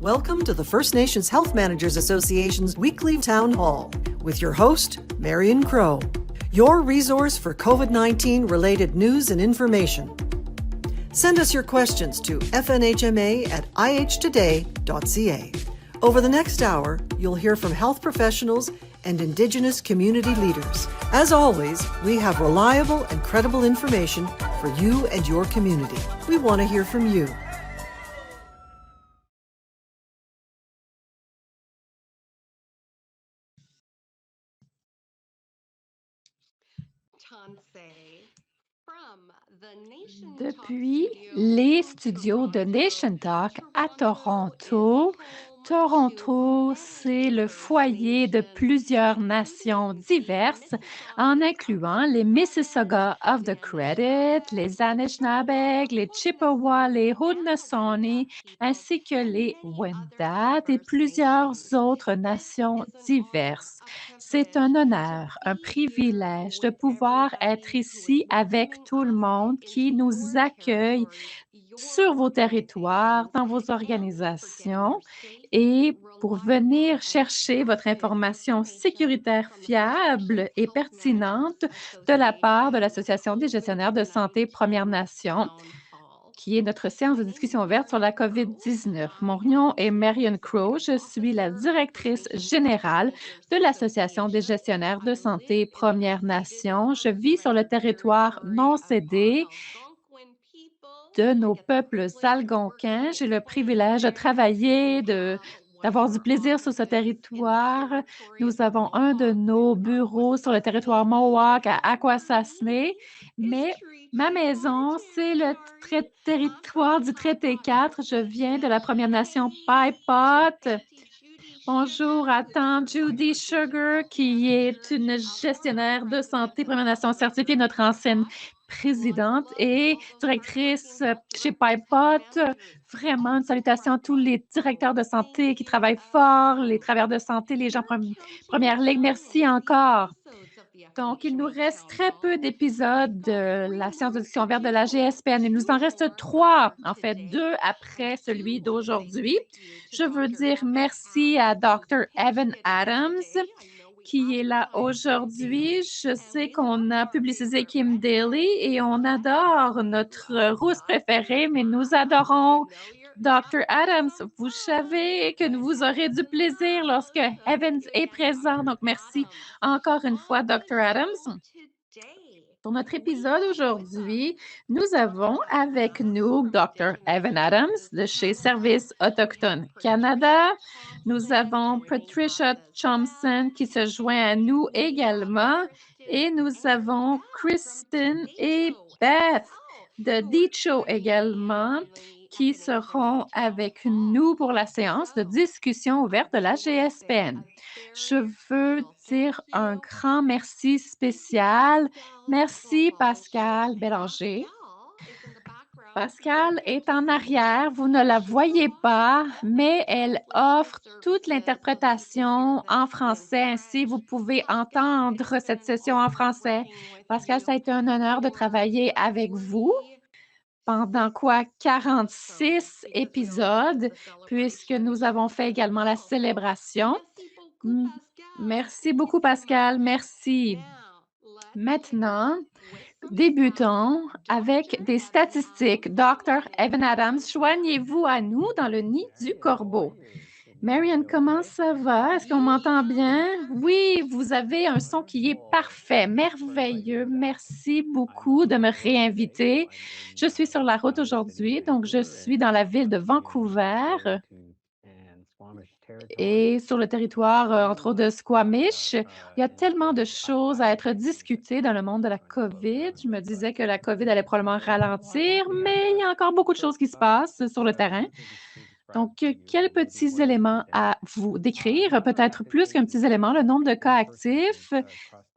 Welcome to the First Nations Health Managers Association's weekly town hall with your host, Marion Crow, your resource for COVID-19 related news and information. Send us your questions to fnhma@ihtoday.ca. Over the next hour, you'll hear from health professionals and Indigenous community leaders. As always, we have reliable and credible information for you and your community. We want to hear from you. Depuis les studios de Nation Talk à Toronto, Toronto, c'est le foyer de plusieurs nations diverses, en incluant les Mississauga of the Credit, les Anishinaabe, les Chippewa, les Haudenosaunee, ainsi que les Wendat et plusieurs autres nations diverses. C'est un honneur, un privilège de pouvoir être ici avec tout le monde qui nous accueille sur vos territoires, dans vos organisations et pour venir chercher votre information sécuritaire fiable et pertinente de la part de l'Association des gestionnaires de santé Premières Nations, qui est notre séance de discussion ouverte sur la COVID-19. Mon nom est Marion Crow. Je suis la directrice générale de l'Association des gestionnaires de santé Premières Nations. Je vis sur le territoire non cédé de nos peuples algonquins. J'ai le privilège de travailler, d'avoir du plaisir sur ce territoire. Nous avons un de nos bureaux sur le territoire Mohawk à Akwesasne, mais ma maison, c'est le territoire du Traité 4. Je viens de la Première Nation Paipot. Bonjour à tante Judy Sugar, qui est une gestionnaire de santé Première Nation certifiée, notre ancienne présidente et directrice chez Paipot. Vraiment, une salutation à tous les directeurs de santé qui travaillent fort, les travailleurs de santé, les gens première ligne. Merci encore. Donc, il nous reste très peu d'épisodes de la séance de discussion verte de la GSPN. Il nous en reste 3, en fait 2 après celui d'aujourd'hui. Je veux dire merci à Dr. Evan Adams qui est là aujourd'hui. Je sais qu'on a publicisé Kim Daly et on adore notre rousse préférée, mais nous adorons Dr. Adams. Vous savez que vous aurez du plaisir lorsque Evans est présent. Donc, merci encore une fois, Dr. Adams. Pour notre épisode aujourd'hui, nous avons avec nous Dr. Evan Adams de chez Services autochtones Canada. Nous avons Patricia Thompson qui se joint à nous également. Et nous avons Kristen et Beth de DICHO également qui seront avec nous pour la séance de discussion ouverte de la GSPN. Je veux dire un grand merci spécial. Merci Pascal Bélanger. Pascal est en arrière, vous ne la voyez pas, mais elle offre toute l'interprétation en français. Ainsi, vous pouvez entendre cette session en français. Pascal, ça a été un honneur de travailler avec vous pendant 46 épisodes, puisque nous avons fait également la célébration. Merci beaucoup, Pascal. Merci. Maintenant, débutons avec des statistiques. Dr. Evan Adams, joignez-vous à nous dans le nid du corbeau. Marion, comment ça va? Est-ce qu'on m'entend bien? Oui, vous avez un son qui est parfait, merveilleux. Merci beaucoup de me réinviter. Je suis sur la route aujourd'hui, donc je suis dans la ville de Vancouver et sur le territoire, entre autres, de Squamish. Il y a tellement de choses à être discutées dans le monde de la COVID. Je me disais que la COVID allait probablement ralentir, mais il y a encore beaucoup de choses qui se passent sur le terrain. Donc, quels petits éléments à vous décrire? Peut-être plus qu'un petit élément, le nombre de cas actifs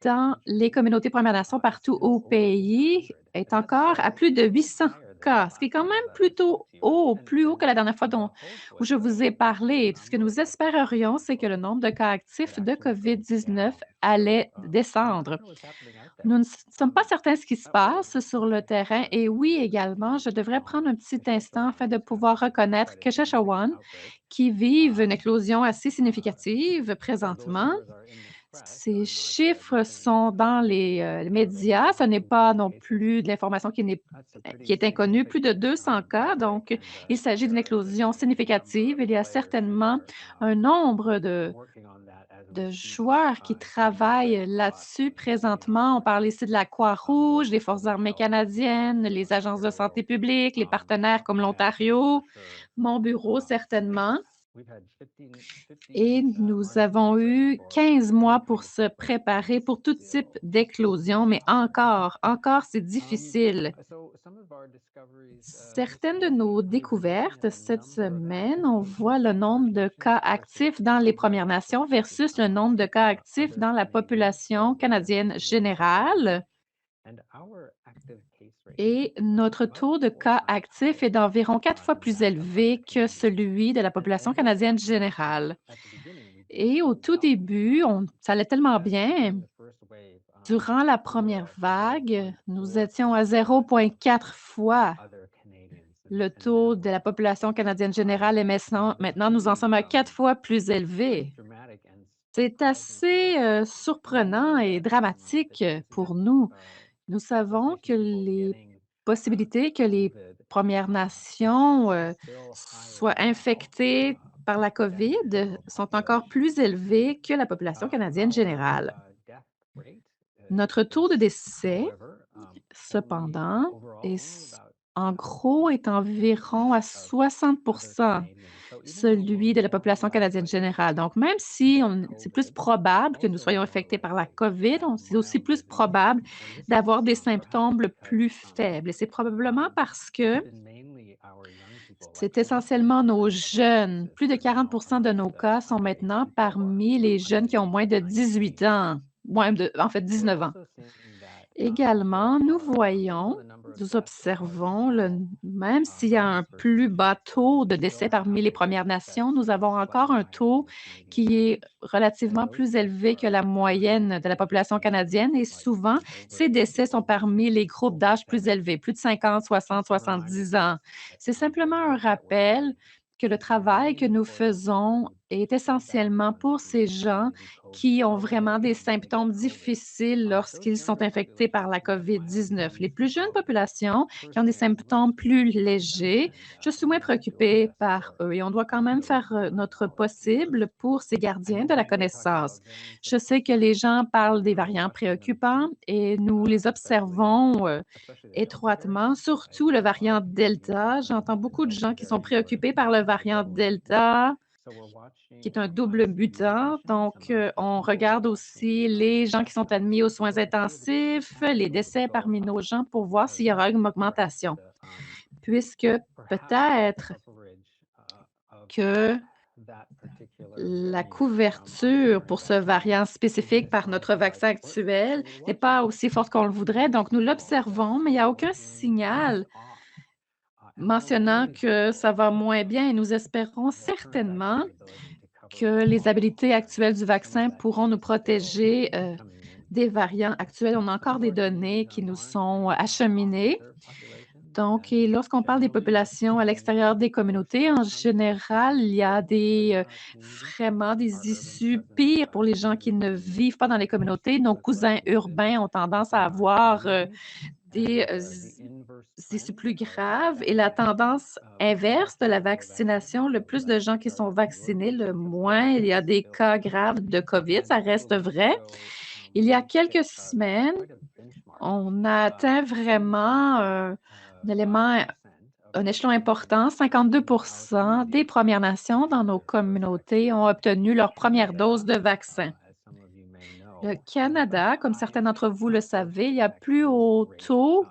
dans les communautés Premières Nations partout au pays est encore à plus de 800 cas, ce qui est quand même plutôt haut, plus haut que la dernière fois où je vous ai parlé. Ce que nous espérerions, c'est que le nombre de cas actifs de COVID-19 allait descendre. Nous ne sommes pas certains de ce qui se passe sur le terrain et oui, également, je devrais prendre un petit instant afin de pouvoir reconnaître que Shashawan, qui vivent une éclosion assez significative présentement. Ces chiffres sont dans les médias. Ce n'est pas non plus de l'information qui est inconnue. Plus de 200 cas, donc il s'agit d'une éclosion significative. Il y a certainement un nombre de joueurs qui travaillent là-dessus présentement. On parle ici de la Croix-Rouge, des Forces armées canadiennes, les agences de santé publique, les partenaires comme l'Ontario, mon bureau certainement. Et nous avons eu 15 mois pour se préparer pour tout type d'éclosion, mais encore, c'est difficile. Certaines de nos découvertes cette semaine, on voit le nombre de cas actifs dans les Premières Nations versus le nombre de cas actifs dans la population canadienne générale. Et notre taux de cas actifs est d'environ 4 fois plus élevé que celui de la population canadienne générale. Et au tout début, ça allait tellement bien. Durant la première vague, nous étions à 0,4 fois le taux de la population canadienne générale et maintenant, nous en sommes à 4 fois plus élevé. C'est assez, surprenant et dramatique, pour nous. Nous savons que les possibilités que les Premières Nations, soient infectées par la COVID sont encore plus élevées que la population canadienne générale. Notre taux de décès, cependant, en gros, est environ à 60 celui de la population canadienne générale. Donc même si c'est plus probable que nous soyons infectés par la COVID, c'est aussi plus probable d'avoir des symptômes plus faibles et c'est probablement parce que c'est essentiellement nos jeunes. Plus de 40 de nos cas sont maintenant parmi les jeunes qui ont moins de 18 ans, en fait 19 ans. Également, nous observons même s'il y a un plus bas taux de décès parmi les Premières Nations, nous avons encore un taux qui est relativement plus élevé que la moyenne de la population canadienne et souvent, ces décès sont parmi les groupes d'âge plus élevés, plus de 50, 60, 70 ans. C'est simplement un rappel que le travail que nous faisons est essentiellement pour ces gens qui ont vraiment des symptômes difficiles lorsqu'ils sont infectés par la COVID-19. Les plus jeunes populations qui ont des symptômes plus légers, je suis moins préoccupée par eux et on doit quand même faire notre possible pour ces gardiens de la connaissance. Je sais que les gens parlent des variants préoccupants et nous les observons étroitement, surtout le variant Delta. J'entends beaucoup de gens qui sont préoccupés par le variant Delta qui est un double mutant. Donc, on regarde aussi les gens qui sont admis aux soins intensifs, les décès parmi nos gens pour voir s'il y aura une augmentation. Puisque peut-être que la couverture pour ce variant spécifique par notre vaccin actuel n'est pas aussi forte qu'on le voudrait. Donc, nous l'observons, mais il n'y a aucun signal mentionnant que ça va moins bien et nous espérons certainement que les habiletés actuelles du vaccin pourront nous protéger, des variants actuels. On a encore des données qui nous sont acheminées. Donc et lorsqu'on parle des populations à l'extérieur des communautés, en général, il y a vraiment des issues pires pour les gens qui ne vivent pas dans les communautés. Nos cousins urbains ont tendance à avoir, des, issues plus graves et la tendance inverse de la vaccination, le plus de gens qui sont vaccinés, le moins il y a des cas graves de COVID, ça reste vrai. Il y a quelques semaines, on a atteint vraiment, un élément un échelon important. 52 des Premières Nations dans nos communautés ont obtenu leur première dose de vaccin. Le Canada, comme certains d'entre vous le savez, il y a plus haut taux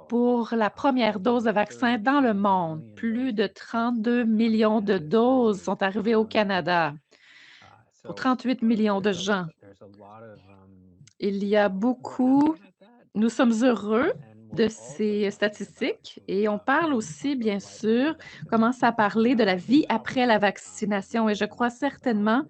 pour la première dose de vaccin dans le monde. Plus de 32 millions de doses sont arrivées au Canada pour 38 millions de gens. Il y a beaucoup Nous sommes heureux de ces statistiques et on parle aussi, bien sûr, commence à parler de la vie après la vaccination et je crois certainement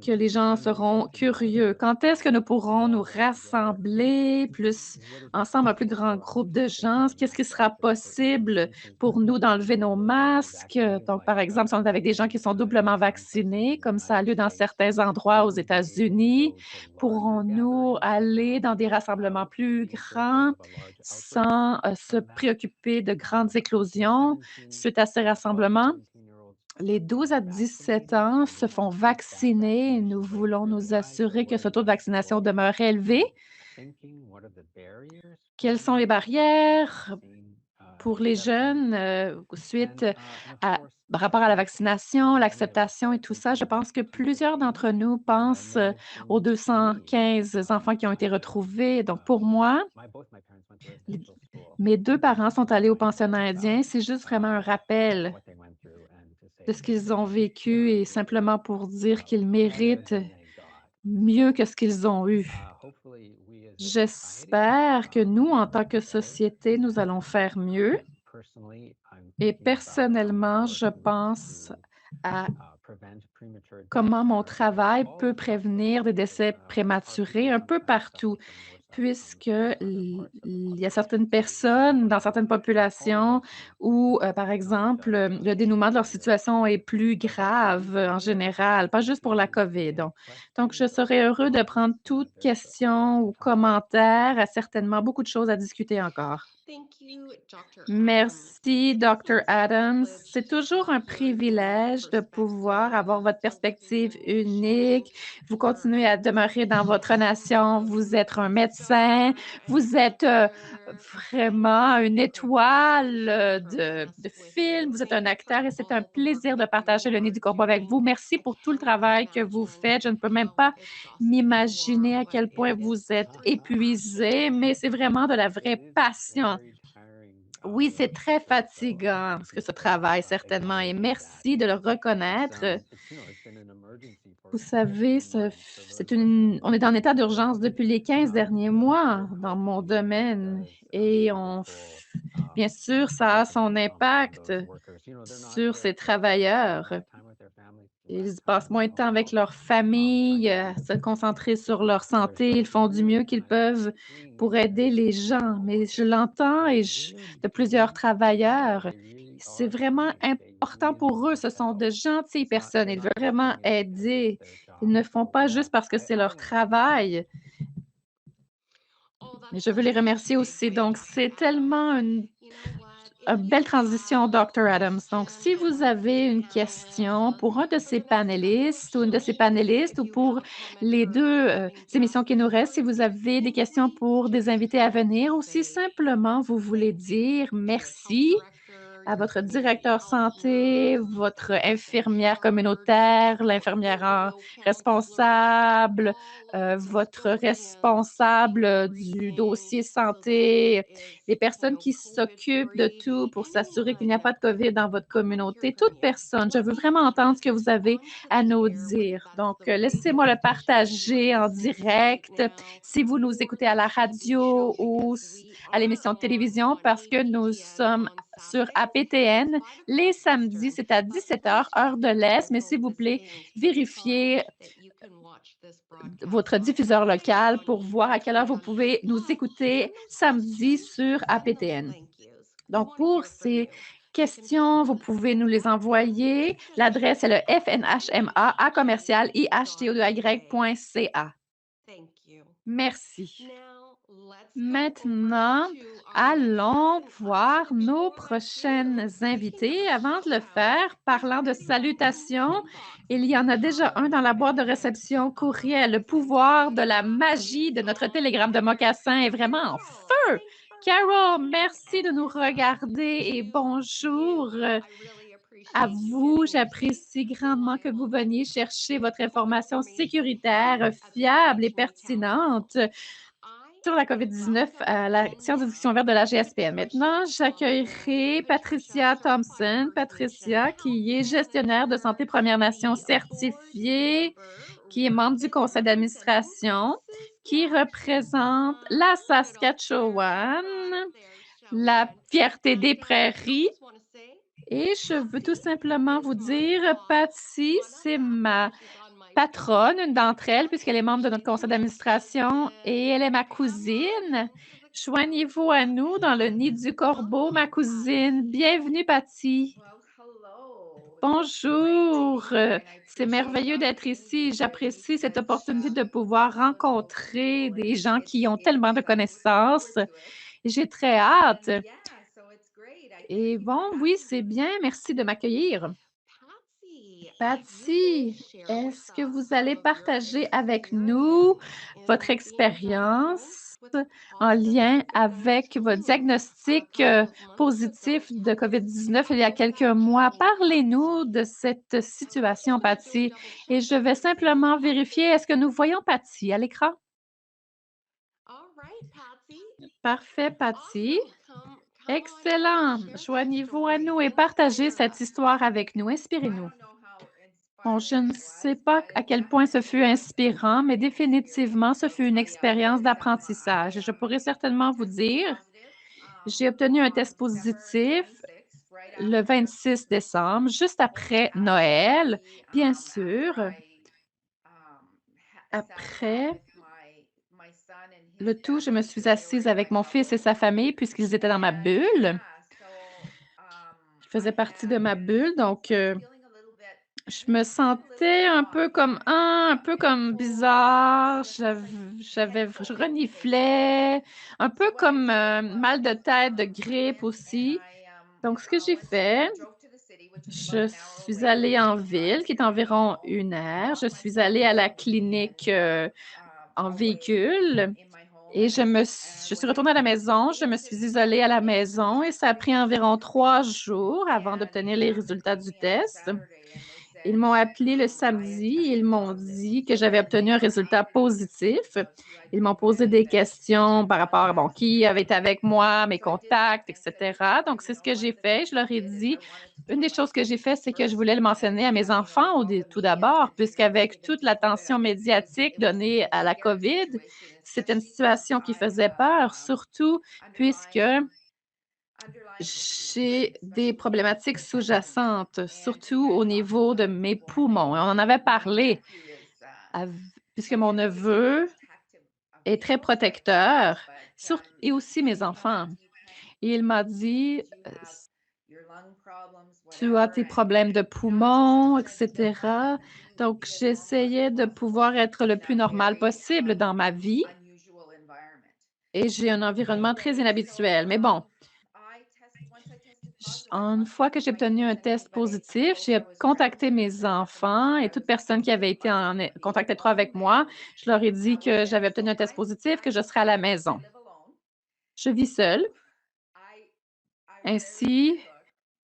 que les gens seront curieux? Quand est-ce que nous pourrons nous rassembler plus ensemble, un plus grand groupe de gens? Qu'est-ce qui sera possible pour nous d'enlever nos masques? Donc, par exemple, si on est avec des gens qui sont doublement vaccinés, comme ça a lieu dans certains endroits aux États-Unis, pourrons-nous aller dans des rassemblements plus grands sans, se préoccuper de grandes éclosions suite à ces rassemblements? Les 12 à 17 ans se font vacciner et nous voulons nous assurer que ce taux de vaccination demeure élevé. Quelles sont les barrières pour les jeunes, suite à par rapport à la vaccination, l'acceptation et tout ça? Je pense que plusieurs d'entre nous pensent, aux 215 enfants qui ont été retrouvés. Donc pour moi, les mes 2 parents sont allés au pensionnat indien. C'est juste vraiment un rappel de ce qu'ils ont vécu et simplement pour dire qu'ils méritent mieux que ce qu'ils ont eu. J'espère que nous, en tant que société, nous allons faire mieux et personnellement, je pense à comment mon travail peut prévenir des décès prématurés un peu partout, puisque il y a certaines personnes dans certaines populations où, par exemple, le dénouement de leur situation est plus grave, en général, pas juste pour la COVID. Donc je serais heureux de prendre toute question ou commentaire, certainement beaucoup de choses à discuter encore. Merci, Dr. Adams. C'est toujours un privilège de pouvoir avoir votre perspective unique. Vous continuez à demeurer dans votre nation. Vous êtes un médecin. Vous êtes vraiment une étoile de film. Vous êtes un acteur et c'est un plaisir de partager le nid du corbeau avec vous. Merci pour tout le travail que vous faites. Je ne peux même pas m'imaginer à quel point vous êtes épuisé, mais c'est vraiment de la vraie passion. Oui, c'est très fatigant, ce travail certainement et merci de le reconnaître. Vous savez, c'est une on est en état d'urgence depuis les 15 derniers mois dans mon domaine et bien sûr, ça a son impact sur ces travailleurs. Ils passent moins de temps avec leur famille, se concentrer sur leur santé. Ils font du mieux qu'ils peuvent pour aider les gens. Mais je l'entends de plusieurs travailleurs. C'est vraiment important pour eux. Ce sont de gentilles personnes. Ils veulent vraiment aider. Ils ne font pas juste parce que c'est leur travail. Mais je veux les remercier aussi. Donc, c'est tellement belle transition, Dr. Adams. Donc, si vous avez une question pour un de ces panélistes ou une de ces panélistes ou pour les 2 émissions qui nous restent, si vous avez des questions pour des invités à venir ou si simplement vous voulez dire merci à votre directeur santé, votre infirmière communautaire, l'infirmière en responsable, votre responsable, du dossier santé, les personnes qui s'occupent de tout pour s'assurer qu'il n'y a pas de COVID dans votre communauté, toute personne. Je veux vraiment entendre ce que vous avez à nous dire. Donc, laissez-moi le partager en direct si vous nous écoutez à la radio ou à l'émission de télévision parce que nous sommes sur APTN. Les samedis, c'est à 17 h, heure de l'Est, mais s'il vous plaît, vérifiez votre diffuseur local pour voir à quelle heure vous pouvez nous écouter samedi sur APTN. Donc, pour ces questions, vous pouvez nous les envoyer. L'adresse est le fnhma@ihto2y.ca. Merci. Maintenant, allons voir nos prochaines invités. Avant de le faire, parlant de salutations, il y en a déjà un dans la boîte de réception courriel. Le pouvoir de la magie de notre télégramme de mocassin est vraiment en feu. Carol, merci de nous regarder et bonjour à vous. J'apprécie grandement que vous veniez chercher votre information sécuritaire, fiable et pertinente sur la COVID-19 à la séance de discussion ouverte de la GSPN. Maintenant, j'accueillerai Patricia Thompson. Patricia, qui est gestionnaire de santé Première Nation certifiée, qui est membre du conseil d'administration, qui représente la Saskatchewan, la fierté des prairies. Et je veux tout simplement vous dire, Patsy, c'est ma patronne, une d'entre elles, puisqu'elle est membre de notre conseil d'administration et elle est ma cousine. Hello to the Joignez-vous à nous dans le nid du corbeau, ma Welcome, cousine. Patsy. Bienvenue, Patty. Well, hello. It's great to Bonjour. be here, and I C'est appreciate the merveilleux d'être ici. opportunity J'apprécie cette because opportunité de we meet pouvoir so many wonderful rencontrer people, des and gens qui ont tellement de I'm looking forward connaissances. to it. J'ai très hâte. Yeah, so it's great. I Et thank you bon, for oui, having c'est me. bien. Merci de m'accueillir. Patsy, if you can Patty, share with est-ce que us vous some allez of your partager avec nous experience votre in being expérience diagnosed with en positive lien avec votre COVID-19 a diagnostic couple of months ago, positif de COVID-19 il y a How did quelques that mois? change, Parlez-nous Patsy? de cette situation, I'm just gonna Patty. double check Et je that vais we're seeing simplement vérifier, Patsy. est-ce que nous voyons Patty à l'écran? All right, Patsy. Parfait, Patty. Awesome. Come on in and Excellent. share that Joignez-vous à story. nous et partagez Inspire cette us. histoire avec nous. I Inspirez-nous. don't know how Bon, je ne inspiring it sais was, pas but à it quel point ce fut definitely was inspirant, mais a great définitivement, experience. ce I'll fut une tell you, I expérience was d'apprentissage. Je pourrais certainement vous tested dire, positive j'ai obtenu un on test December positif 26th, right le after 26 décembre, juste après Noël, bien sûr. after I sat down Après with my son and his le tout, je family me because suis they were assise in my avec mon fils et bubble. sa famille puisqu'ils étaient dans ma And bulle. yeah, so Ils faisaient partie de ma bulle, donc I was feeling a little bit, je you know, me just feeling a little bit sentais un off, peu comme un peu comme bizarre, je technical reniflais, un peu So what I comme, did mal de was tête, de I grippe went and aussi. Donc ce que j'ai I fait, drove to the city, which is about je an hour suis away allée en from ville, qui est my environ home. 1 heure. Je Dropped my suis son allée à la and clinique, en away véhicule in my home, et je suis was retournée à able la to get maison. Je me suis negative isolée à la maison et ça a pris environ 3 testing. jours avant And d'obtenir les they résultats called du me on test. Saturday and they Ils said m'ont appelé le I had samedi et ils tested m'ont positive. dit que So j'avais then obtenu they un were résultat asking me positif. about who I'd Ils been m'ont posé with des and questions par rapport à, bon, qui avait été avec moi, mes so I did that contacts, and I said, well, etc. Donc, c'est you ce know que what? j'ai The fait. thing Je I leur ai did is dit, I wanted to une tell des my choses que j'ai fait, kids c'est que je first voulais le and mentionner à mes you know, enfants follow tout me d'abord, into puisqu'avec toute into COVID l'attention because médiatique donnée it was à a la scary COVID, situation, c'était une especially since situation qui I faisait have peur, surtout puisque underlying issues with j'ai des especially with problématiques hypertension. sous-jacentes, And you surtout guys au talked to niveau de some mes people. poumons. Et on en avait My parlé nephew is av puisque my mon nephew is very neveu protective of est me très right now, protecteur, but et aussi he mes said, enfants. Patsy, you can't Et il do m'a this dit, because you have your lung problems, «Tu as whatever, tes problèmes de and I just poumons, wanted to etc.» Donc be as normal as j'essayais de possible pouvoir être le in plus that normal very possible dans ma vie unusual environment. et j'ai un environnement très Anyway, so inhabituel. Mais bon, once I tested positive, une fois que j'ai my obtenu un kids and test anybody positif, close j'ai I was friends contacté with mes said to them enfants that et I toute was personne qui avait negative été en being contact at étroit avec home, moi. and Je leur ai dit that was que it. j'avais obtenu So un test positif, que je serais à la I maison. live alone. Je vis seule, So I rarely ainsi cook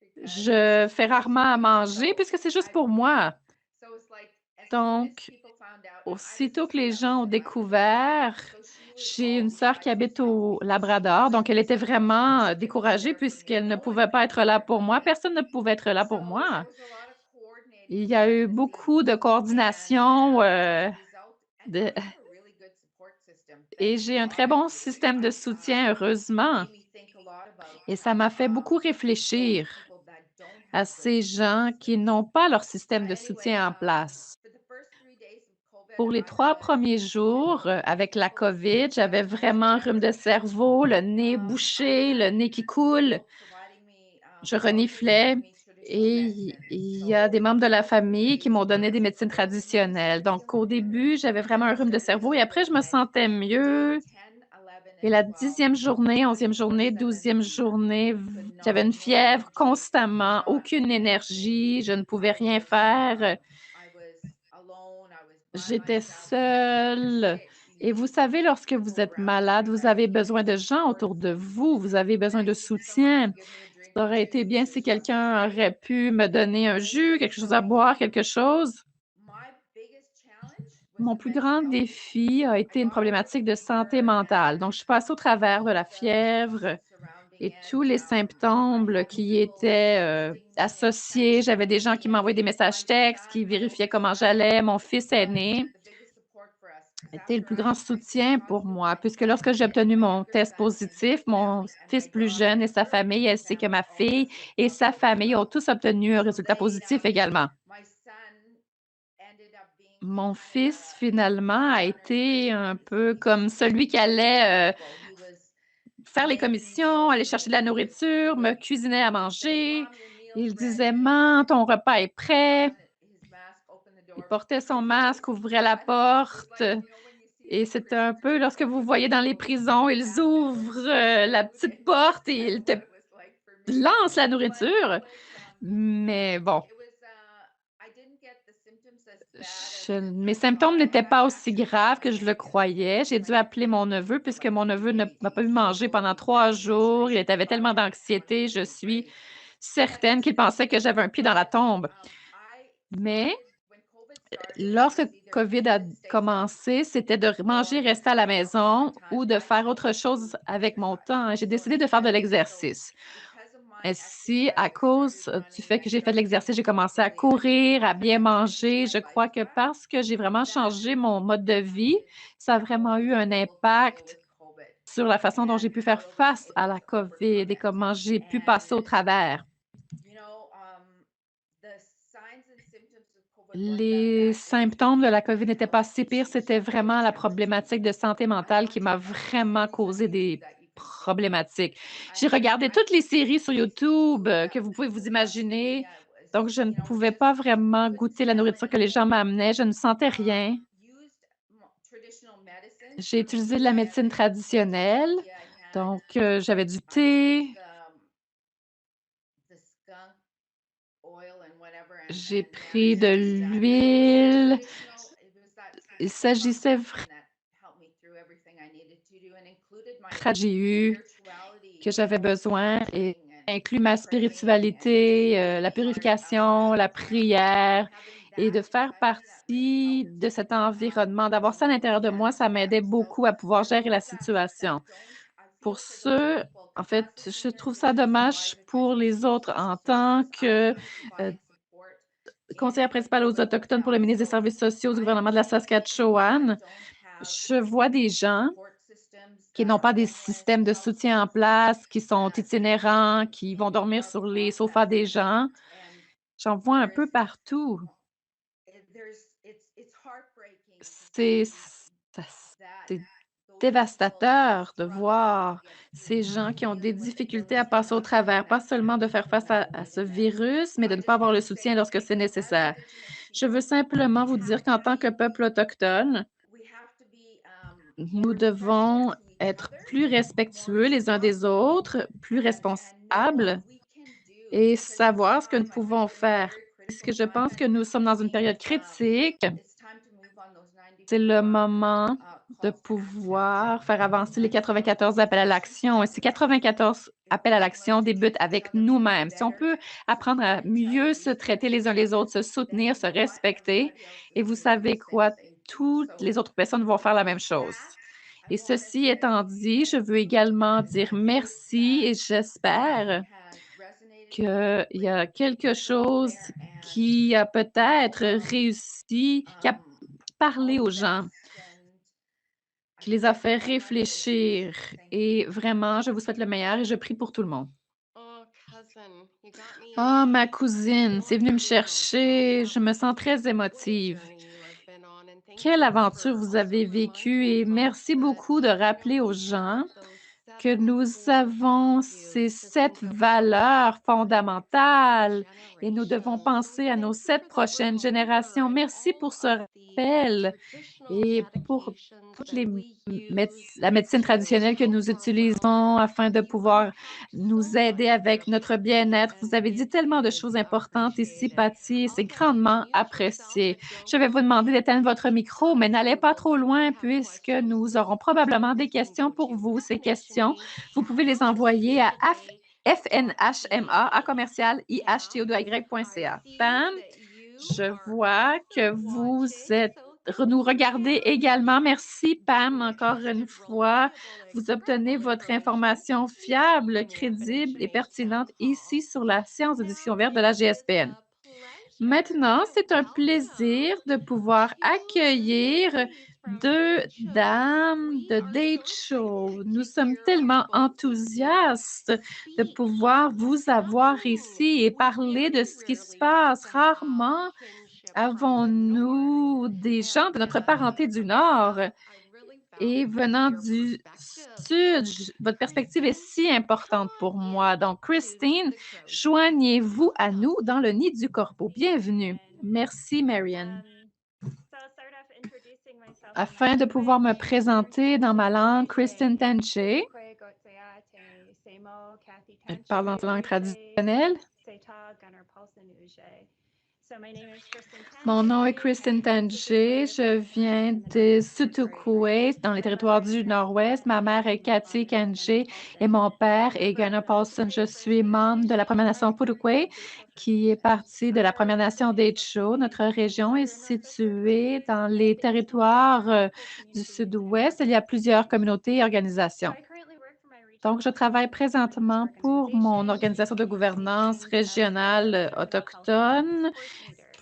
because je fais it's just rarement à me. manger puisque c'est juste pour moi. So it's like as soon as Donc, people found out, now I have a aussitôt que sister les that gens lives ont in Labrador. découvert, So she was j'ai une all sœur qui excited habite to au because she Labrador, was donc elle était vraiment, découragée there for me, puisqu'elle and ne no one pouvait pas could être be là there pour for moi. me. Personne ne pouvait être là pour So moi. there was a lot of coordinating Il y a eu behind the beaucoup de scenes, and coordination, as a result, and de I have a really good support system. et Thank j'ai un très God, bon actually. système de soutien, It heureusement, made me think a lot about et ça m'a fait beaucoup those réfléchir people that don't à have great ces support gens qui systems. n'ont pas leur système de Anyway, soutien en place. for the first 3 days of COVID, Pour les I 3 was premiers having jours, avec la full COVID, symptoms j'avais all vraiment un day, rhume de every day. cerveau, le nez I bouché, le had nez qui coule, people providing me, je doctors reniflais giving me traditional et medicine. il y a des So membres de la famille qui these m'ont donné des first médecines 3 weeks, traditionnelles. Donc au début, j'avais vraiment un rhume de cerveau et après je me sentais day mieux 10, 11, et and la 12, 10e journée, 11e journée, 24/7 12e fever. journée, Could j'avais not une move fièvre from day, could constamment, not aucune move. énergie, je ne pouvais I rien was faire. I was alone, I was by J'étais myself, and when you're seule sick, you et vous need savez, lorsque people vous êtes around you malade, vous that avez can besoin de gens support autour de you. vous, vous avez And besoin I de needed someone to soutien. give me a drink Ça or aurait été bien to si something to quelqu'un drink. aurait pu me donner un jus, Anyway, quelque chose à boire, quelque chose. my biggest challenge was Mon the plus mental grand health piece. défi a I été une got over the problématique de santé fever mentale. Donc, je suis passée au and travers de all la the fièvre symptoms surrounding et it. tous les I symptômes had qui people étaient texting me and associés. J'avais des FaceTiming gens me, qui m'envoyaient des my messages textes, son, qui my vérifiaient oldest comment son, j'allais. Mon fils was aîné the biggest support for us because était le after plus grand I tested soutien pour positive, moi, puisque lorsque j'ai obtenu my mon younger test son and his positif, mon family and my fils plus daughter jeune et and sa her famille, ainsi que family ma all fille tested et sa positive as famille ont well. tous obtenu un So résultat positif également. my son ended up being Mon fils, finalement, a été un peu comme celui qui allait, faire les commissions, aller chercher de la nourriture, me cuisiner à manger. Il disait: «Maman, ton repas est prêt». Il portait son masque, ouvrait la porte, et c'était un peu lorsque vous voyez dans les prisons, ils ouvrent, la petite porte et ils te lancent la nourriture. Mais bon, mes symptômes n'étaient pas aussi graves que je le croyais. J'ai dû appeler mon neveu puisque mon neveu ne m'a pas pu manger pendant 3 jours. Il avait tellement d'anxiété, je suis certaine qu'il pensait que j'avais un pied dans la tombe. Mais lorsque COVID a commencé, c'était de manger, rester à la maison ou de faire autre chose avec mon temps. J'ai décidé de faire de l'exercice. Ainsi, à cause du fait que j'ai fait de l'exercice, j'ai commencé à courir, à bien manger. Je crois que parce que j'ai vraiment changé mon mode de vie, ça a vraiment eu un impact sur la façon dont j'ai pu faire face à la COVID et comment j'ai pu passer au travers. Les symptômes de la COVID n'étaient pas si pires, c'était vraiment la problématique de santé mentale qui m'a vraiment causé des problématiques. J'ai regardé toutes les séries sur YouTube, que vous pouvez vous imaginer, donc je ne pouvais pas vraiment goûter la nourriture que les gens m'amenaient, je ne sentais rien. J'ai utilisé de la médecine traditionnelle, donc j'avais du thé, j'ai pris de l'huile. Il s'agissait j'ai eu que j'avais besoin et inclut ma spiritualité, la purification, la prière et de faire partie de cet environnement. D'avoir ça à l'intérieur de moi, ça m'aidait beaucoup à pouvoir gérer la situation. Pour ceux en fait, je trouve ça dommage pour les autres en tant que, heu, conseillère principale aux Autochtones pour le ministre des Services sociaux du gouvernement de la Saskatchewan. Je vois des gens qui n'ont pas des systèmes de soutien en place, qui sont itinérants, qui vont dormir sur les sofas des gens. J'en vois un peu partout. C'est ça c'est dévastateur de voir ces gens qui ont des difficultés à passer au travers, pas seulement de faire face à ce virus, mais de ne pas avoir le soutien lorsque c'est nécessaire. Je veux simplement vous dire qu'en tant que peuple autochtone, nous devons être plus respectueux les uns des autres, plus responsables et savoir ce que nous pouvons faire. Puisque je pense que nous sommes dans une période critique, c'est le moment de pouvoir faire avancer les 94 appels à l'action. Et ces 94 appels à l'action débutent avec nous-mêmes. Si on peut apprendre à mieux se traiter les uns les autres, se soutenir, se respecter, et vous savez quoi? Toutes les autres personnes vont faire la même chose. Et ceci étant dit, je veux également dire merci et j'espère qu'il y a quelque chose qui a peut-être réussi, qui a parlé aux gens, qui les a fait réfléchir et vraiment, je vous souhaite le meilleur et je prie pour tout le monde. Ah, ma cousine, c'est venu me chercher, je me sens très émotive. Quelle aventure vous avez vécue et merci beaucoup de rappeler aux gens que nous avons ces 7 valeurs fondamentales et nous devons penser à nos 7 prochaines générations. Merci pour ce rappel et pour toutes les la médecine traditionnelle que nous utilisons afin de pouvoir nous aider avec notre bien-être. Vous avez dit tellement de choses importantes ici, Patty, c'est grandement apprécié. Je vais vous demander d'éteindre votre micro, mais n'allez pas trop loin puisque nous aurons probablement des questions pour vous. Ces questions, vous pouvez les envoyer à fnhma à commercial ihto2y.ca. Pam, je vois que vous êtes nous regardez également. Merci, Pam, encore une fois. Vous obtenez votre information fiable, crédible et pertinente ici sur la séance de discussion verte de la GSPN. Maintenant, c'est un plaisir de pouvoir accueillir 2 dames de Date Show. Nous sommes tellement enthousiastes de pouvoir vous avoir ici et parler de ce qui se passe. Rarement Avons-nous des gens de notre parenté du Nord et venant du Sud? Votre perspective est si importante pour moi. Donc, Christine, joignez-vous à nous dans le nid du corbeau. Bienvenue. Merci, Marianne. Afin de pouvoir me présenter dans ma langue, Kristen Tanche, je parle en langue traditionnelle. Mon nom est Kristen Tange. Je viens de Sotokwe, dans les territoires du Nord-Ouest. Ma mère est Cathy Kange et mon père est Gunnar Paulson. Je suis membre de la Première Nation Purukwe, qui est partie de la Première Nation des Tchou. Notre région est située dans les territoires du Sud-Ouest. Il y a plusieurs communautés et organisations. Donc, je travaille présentement pour mon organisation de gouvernance régionale autochtone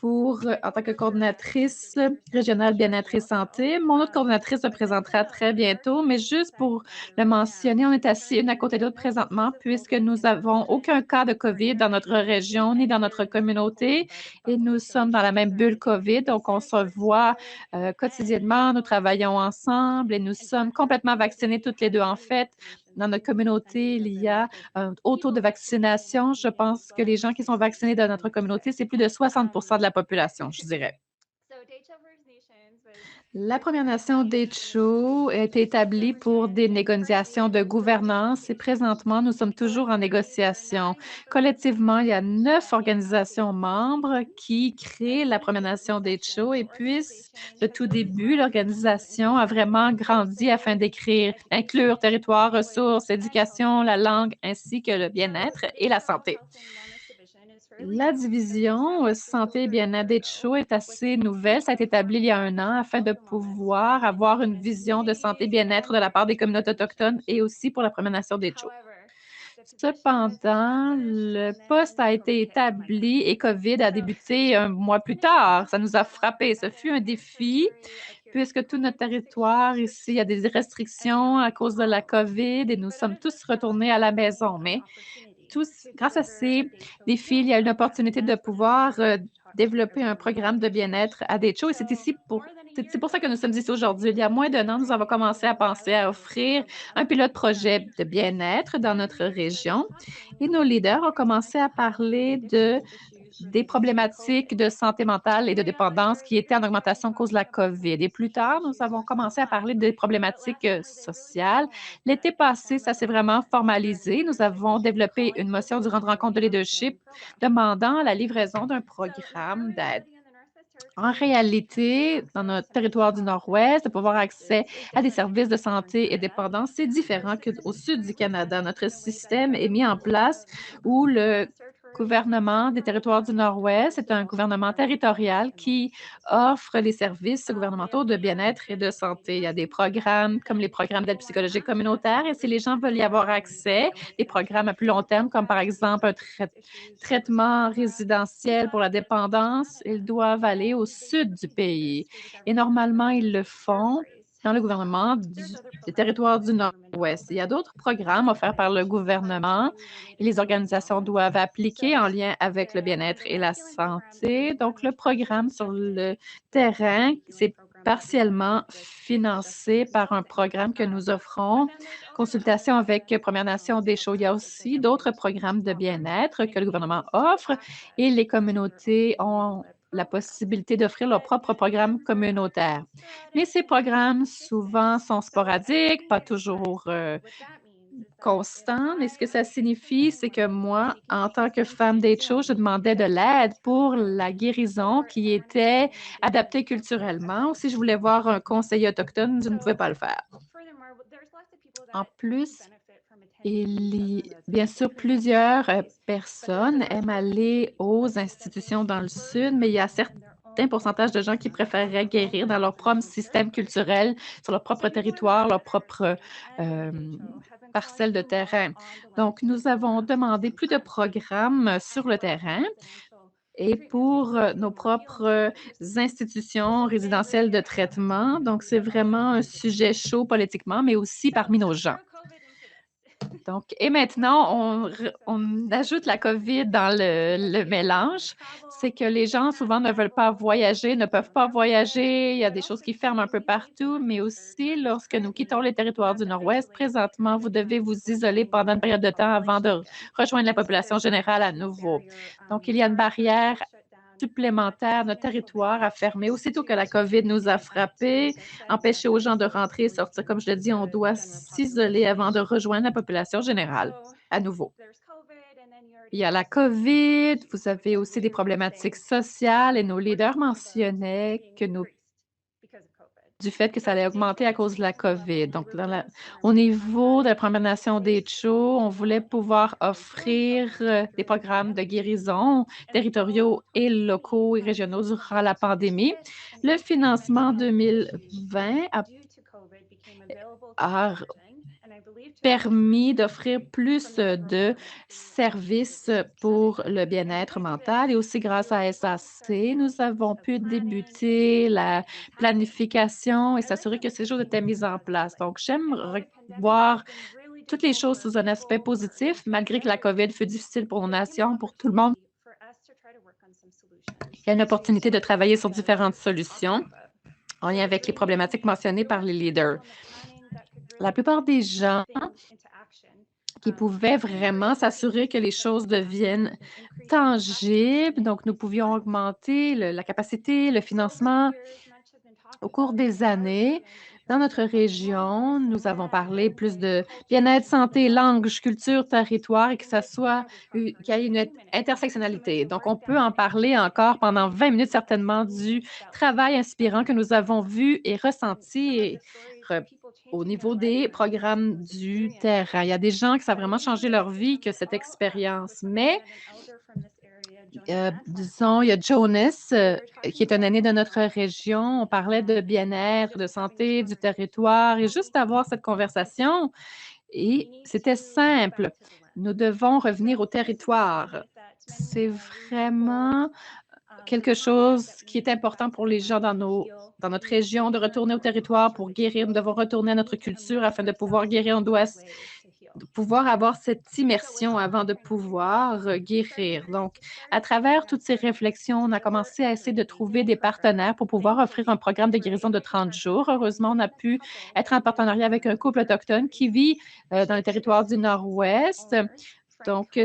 en tant que coordinatrice régionale bien-être et santé. Mon autre coordinatrice se présentera très bientôt, mais juste pour le mentionner, on est assis une à côté de l'autre présentement puisque nous n'avons aucun cas de COVID dans notre région ni dans notre communauté et nous sommes dans la même bulle COVID, donc on se voit quotidiennement, nous travaillons ensemble et nous sommes complètement vaccinés toutes les deux en fait. Dans notre communauté, il y a un haut taux de vaccination. Je pense que les gens qui sont vaccinés dans notre communauté, c'est plus de 60 de la population, je dirais. La Première Nation des Tchou est établie pour des négociations de gouvernance et présentement, nous sommes toujours en négociation. Collectivement, il y a 9 organisations membres qui créent la Première Nation des Tchou et puis, de tout début, l'organisation a vraiment grandi afin inclure territoire, ressources, éducation, la langue ainsi que le bien-être et la santé. La division santé et bien-être des Tchou est assez nouvelle. Ça a été établi il y a 1 an afin de pouvoir avoir une vision de santé et bien-être de la part des communautés autochtones et aussi pour la Première Nation des Tchou. Cependant, le poste a été établi et COVID a débuté 1 mois plus tard. Ça nous a frappé. Ce fut un défi puisque tout notre territoire ici, il y a des restrictions à cause de la COVID et nous sommes tous retournés à la maison. Mais grâce à ces défis, il y a une opportunité de pouvoir développer un programme de bien-être à des Tchou et c'est pour ça que nous sommes ici aujourd'hui. Il y a moins d'1 an, nous avons commencé à penser à offrir un pilote projet de bien-être dans notre région et nos leaders ont commencé à parler des problématiques de santé mentale et de dépendance qui étaient en augmentation à cause de la COVID. Et plus tard, nous avons commencé à parler des problématiques sociales. L'été passé, ça s'est vraiment formalisé. Nous avons développé une motion du rendre compte de leadership demandant la livraison d'un programme d'aide. En réalité, dans notre territoire du Nord-Ouest, de pouvoir accès à des services de santé et dépendance, c'est différent qu'au sud du Canada. Notre système est mis en place où le gouvernement des territoires du Nord-Ouest est un gouvernement territorial qui offre les services gouvernementaux de bien-être et de santé. Il y a des programmes comme les programmes d'aide psychologique communautaire et si les gens veulent y avoir accès, des programmes à plus long terme comme par exemple un traitement résidentiel pour la dépendance, ils doivent aller au sud du pays. Et normalement, ils le font dans le gouvernement des territoires du Nord-Ouest. Il y a d'autres programmes offerts par le gouvernement et les organisations doivent appliquer en lien avec le bien-être et la santé. Donc, le programme sur le terrain, c'est partiellement financé par un programme que nous offrons, consultation avec Première Nation des Tchou. Il y a aussi d'autres programmes de bien-être que le gouvernement offre et les communautés ont la possibilité d'offrir leur propre programme communautaire. Mais ces programmes, souvent, sont sporadiques, pas toujours constants. Mais ce que ça signifie, c'est que moi, en tant que femme des Tchou, je demandais de l'aide pour la guérison qui était adaptée culturellement. Ou si je voulais voir un conseiller autochtone, je ne pouvais pas le faire. En plus, bien sûr, plusieurs personnes aiment aller aux institutions dans le Sud, mais il y a certains pourcentages de gens qui préféreraient guérir dans leur propre système culturel, sur leur propre territoire, leur propre parcelle de terrain. Donc, nous avons demandé plus de programmes sur le terrain et pour nos propres institutions résidentielles de traitement. Donc, c'est vraiment un sujet chaud politiquement, mais aussi parmi nos gens. Donc, et maintenant, on ajoute la COVID dans le mélange. C'est que les gens, souvent, ne veulent pas voyager, ne peuvent pas voyager. Il y a des choses qui ferment un peu partout, mais aussi, lorsque nous quittons les territoires du Nord-Ouest, présentement, vous devez vous isoler pendant une période de temps avant de rejoindre la population générale à nouveau. Donc, il y a une barrière supplémentaire. Notre territoire a fermé aussitôt que la COVID nous a frappés, empêché aux gens de rentrer et sortir. Comme je le dis, on doit s'isoler avant de rejoindre la population générale à nouveau. Il y a la COVID, vous avez aussi des problématiques sociales et nos leaders mentionnaient que du fait que ça allait augmenter à cause de la COVID. Donc, au niveau de la Première Nation des Tchos, on voulait pouvoir offrir des programmes de guérison territoriaux et locaux et régionaux durant la pandémie. Le financement 2020 a permis d'offrir plus de services pour le bien-être mental et aussi grâce à SAC, nous avons pu débuter la planification et s'assurer que ces choses étaient mises en place. Donc, j'aime voir toutes les choses sous un aspect positif, malgré que la COVID fut difficile pour nos nations, pour tout le monde. Il y a une opportunité de travailler sur différentes solutions en lien avec les problématiques mentionnées par les leaders. La plupart des gens qui pouvaient vraiment s'assurer que les choses deviennent tangibles. Donc, nous pouvions augmenter la capacité, le financement au cours des années. Dans notre région, nous avons parlé plus de bien-être, santé, langue, culture, territoire et que ça soit qu'il y ait une intersectionnalité. Donc, on peut en parler encore pendant 20 minutes certainement du travail inspirant que nous avons vu et ressenti au niveau des programmes du terrain. Il y a des gens que ça a vraiment changé leur vie, que cette expérience. Mais disons, il y a Jonas, qui est un aîné de notre région. On parlait de bien-être, de santé, du territoire et juste avoir cette conversation. Et c'était simple. Nous devons revenir au territoire. C'est vraiment quelque chose qui est important pour les gens dans notre région, de retourner au territoire pour guérir. Nous devons retourner à notre culture afin de pouvoir guérir. On doit pouvoir avoir cette immersion avant de pouvoir guérir. Donc, à travers toutes ces réflexions, on a commencé à essayer de trouver des partenaires pour pouvoir offrir un programme de guérison de 30 jours. Heureusement, on a pu être en partenariat avec un couple autochtone qui vit dans le territoire du Nord-Ouest. Donc,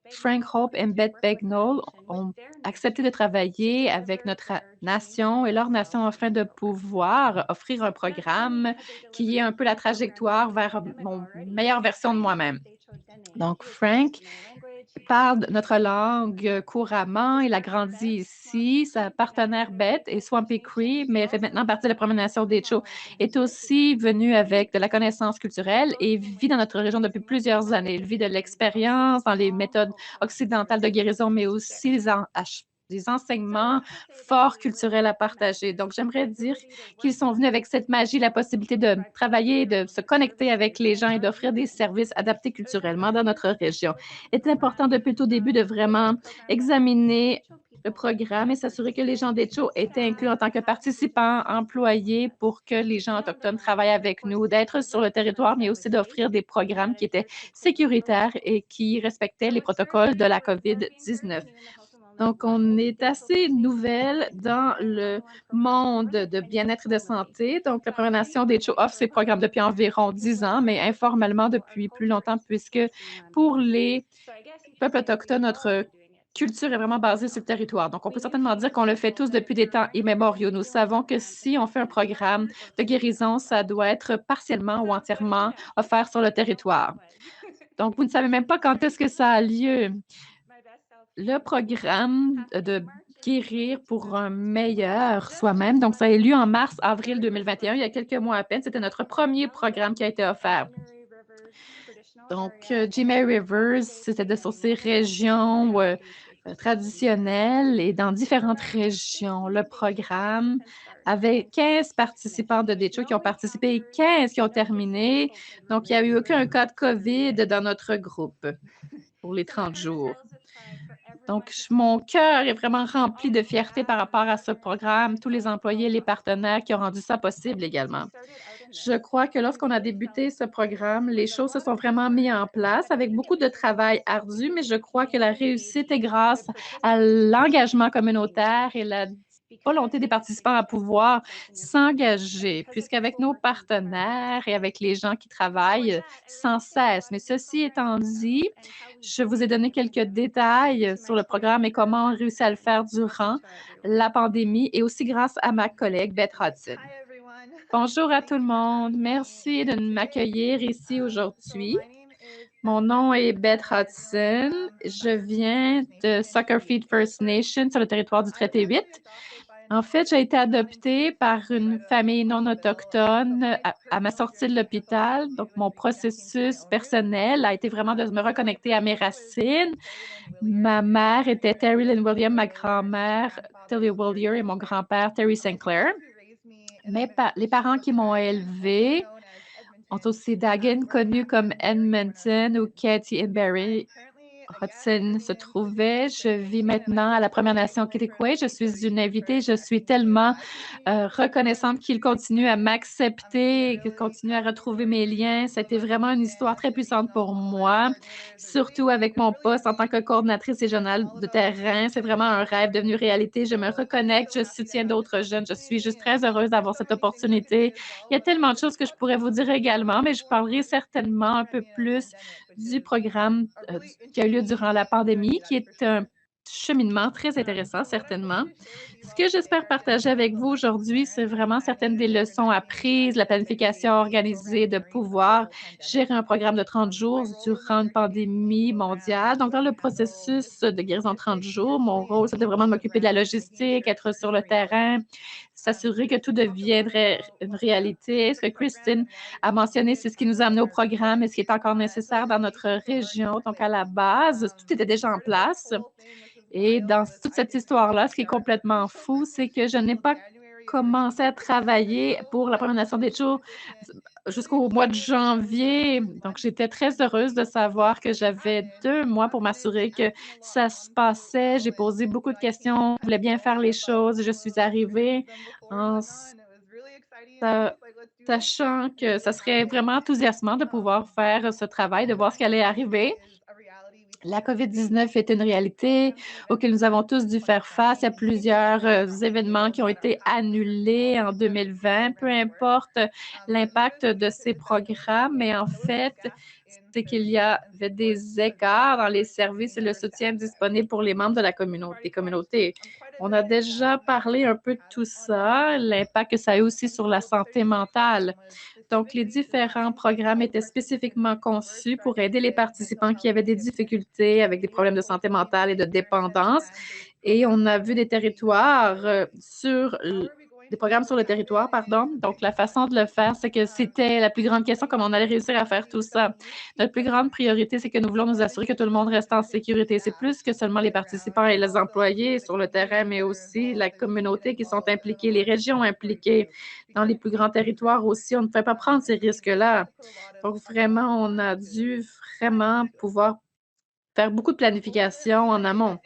Frank Hope et Beth Bagnall ont accepté de travailler avec notre nation et leur nation afin de pouvoir offrir un programme qui est un peu la trajectoire vers mon meilleure version de moi-même. Donc, Frank parle notre langue couramment. Il a grandi ici. Sa partenaire Beth est Swampy Cree, mais elle fait maintenant partie de la Première Nation des Tchos. Est aussi venue avec de la connaissance culturelle et vit dans notre région depuis plusieurs années. Il vit de l'expérience dans les méthodes occidentales de guérison, mais aussi des enseignements forts culturels à partager. Donc, j'aimerais dire qu'ils sont venus avec cette magie, la possibilité de travailler, de se connecter avec les gens et d'offrir des services adaptés culturellement dans notre région. Il est important depuis le tout début de vraiment examiner le programme et s'assurer que les gens des Tchos étaient inclus en tant que participants, employés pour que les gens autochtones travaillent avec nous, d'être sur le territoire, mais aussi d'offrir des programmes qui étaient sécuritaires et qui respectaient les protocoles de la COVID-19. Donc, on est assez nouvelle dans le monde de bien-être et de santé. Donc, la Première Nation des Tchos offre ces programmes depuis environ 10 ans, mais informellement depuis plus longtemps, puisque pour les peuples autochtones, notre culture est vraiment basée sur le territoire. Donc, on peut certainement dire qu'on le fait tous depuis des temps immémoriaux. Nous savons que si on fait un programme de guérison, ça doit être partiellement ou entièrement offert sur le territoire. Donc, vous ne savez même pas quand est-ce que ça a lieu. Le programme de guérir pour un meilleur soi-même, donc ça a eu lieu en mars-avril 2021, il y a quelques mois à peine. C'était notre premier programme qui a été offert. Donc, Jimmy Rivers, c'était sur ces régions traditionnelles et dans différentes régions. Le programme avait 15 participants de DECHO qui ont participé et 15 qui ont terminé. Donc, il n'y a eu aucun cas de COVID dans notre groupe pour les 30 jours. Donc, mon cœur est vraiment rempli de fierté par rapport à ce programme, tous les employés et les partenaires qui ont rendu ça possible également. Je crois que lorsqu'on a débuté ce programme, les choses se sont vraiment mises en place avec beaucoup de travail ardu, mais je crois que la réussite est grâce à l'engagement communautaire et la volonté des participants à pouvoir s'engager, puisqu'avec nos partenaires et avec les gens qui travaillent sans cesse. Mais ceci étant dit, je vous ai donné quelques détails sur le programme et comment on réussit à le faire durant la pandémie et aussi grâce à ma collègue Beth Hudson. Hi everyone. Bonjour à Thank tout le you for monde. having me Merci de here today. m'accueillir ici So aujourd'hui. my name is Mon Beth nom est Hudson Beth and I'm Hudson. from Je Sucker Feed viens First de Nation in Treaty Suckerfeed First 8. Nation sur le territoire du I was traité actually 8. adopted by a En fait, j'ai été non-Autochtone adoptée community par une outside of famille the non hospital. So autochtone my à ma personal sortie de journey has l'hôpital. allowed me Donc, to mon reconnect into my processus own roots. personnel a été vraiment de me reconnecter à mes My mother was racines. Terry Lynn Ma Willier mère and était my Terry Lynn father Williams, Sinclair ma Willier, and my grand-mère grandfather Tilly was Terry Willier et mon Sinclair. grand-père Terry My Sinclair. parents who raised me in Les Edmonton, parents qui m'ont Shelburne, also élevée known as ont Edmonton, aussi Dagan, were connu comme Cathy and Barry Edmonton ou Bernardson. Katy and I'm Barry currently again Hudson se living in Treaty trouvait. 8 Je First vis Nation, and I'm maintenant à la so Première Nation grateful for Québécois. Je Treaty suis une Solutions invitée. for Je suis accepting me tellement as Treaty 8 reconnaissante qu'ils First continuent à Nation. We m'accepter, qu'ils really continuent à retrouver mes appreciate liens. Ça a so été much vraiment une histoire and très the being puissante of pour all our moi, coordinators and surtout really avec just mon really poste en tant que being coordinatrice régionale all de about terrain. C'est vraiment un rêve devenu réalité. Je me I'm reconnecte, so je happy to soutiens have this d'autres jeunes. Je suis opportunity juste and très heureuse there's d'avoir so cette many things I could say opportunité. as well, Il y a but I tellement de would choses just que je love pourrais vous to dire start également, mais je before parlerai we certainement un peu premiere the plus pandemic, which du is programme a really qui a eu lieu interesting durant la journey, pandémie, qui that's for est un sure. cheminement très intéressant, So what I'm certainement. going to share with you Ce que all j'espère today is partager some of avec the vous lessons aujourd'hui, c'est learned vraiment as certaines a des leçons organizing apprises, la residence and planification community program organisée, de during the pouvoir global pandemic. gérer un programme de 30 jours My role in the durant une American ACP pandémie program mondiale. Donc, dans le handles processus de guérison de 30 logistics jours, mon essentially, rôle, c'était being vraiment de on the m'occuper de la ground and making logistique, sure être sur le everything works. terrain, s'assurer que tout We talked a lot deviendrait about une what we have réalité. Ce in que the program Christine and why a it's mentionné, needed c'est ce qui and nous a what amené au we're programme et ce qui est encore so nécessaire dans notre excited to learn région. Donc, à quickly. la base, tout était déjà en Part of this place. whole thing, which was Et wild, dans was toute I cette didn't actually histoire-là, ce qui est start the complètement official fou, c'est que je n'ai until pas January of this commencé à travailler pour la Première Nation des Tchou really jusqu'au mois de excited because we were janvier. able to Donc, finally j'étais see très heureuse de savoir que j'avais happen. 2 mois pour m'assurer que ça se passait. J'ai posé beaucoup de questions, je voulais bien faire les choses. Je suis arrivée en sa- sachant que ça serait vraiment enthousiasmant de pouvoir faire ce travail, de voir ce qui allait arriver. La COVID-19 est une réalité auquel nous avons tous dû faire face. Il y a plusieurs événements qui ont été annulés en 2020, peu importe l'impact de ces programmes, mais en fait, c'est qu'il y avait des écarts dans les services et le soutien disponible pour les membres de la communauté. On a déjà parlé un peu de tout ça, l'impact que ça a eu aussi sur la santé mentale. Donc, les différents programmes étaient spécifiquement conçus pour aider les participants qui avaient des difficultés avec des problèmes de santé mentale et de dépendance. Et on a vu des territoires des programmes sur le territoire, pardon. Donc, la façon de le faire, c'est que c'était la plus grande question, comment on allait réussir à faire tout ça. Notre plus grande priorité, c'est que nous voulons nous assurer que tout le monde reste en sécurité. C'est plus que seulement les participants et les employés sur le terrain, mais aussi la communauté qui sont impliquées, les régions impliquées dans les plus grands territoires aussi. On ne pouvait pas prendre ces risques-là. Donc, vraiment, on a dû vraiment pouvoir faire beaucoup de planification en amont.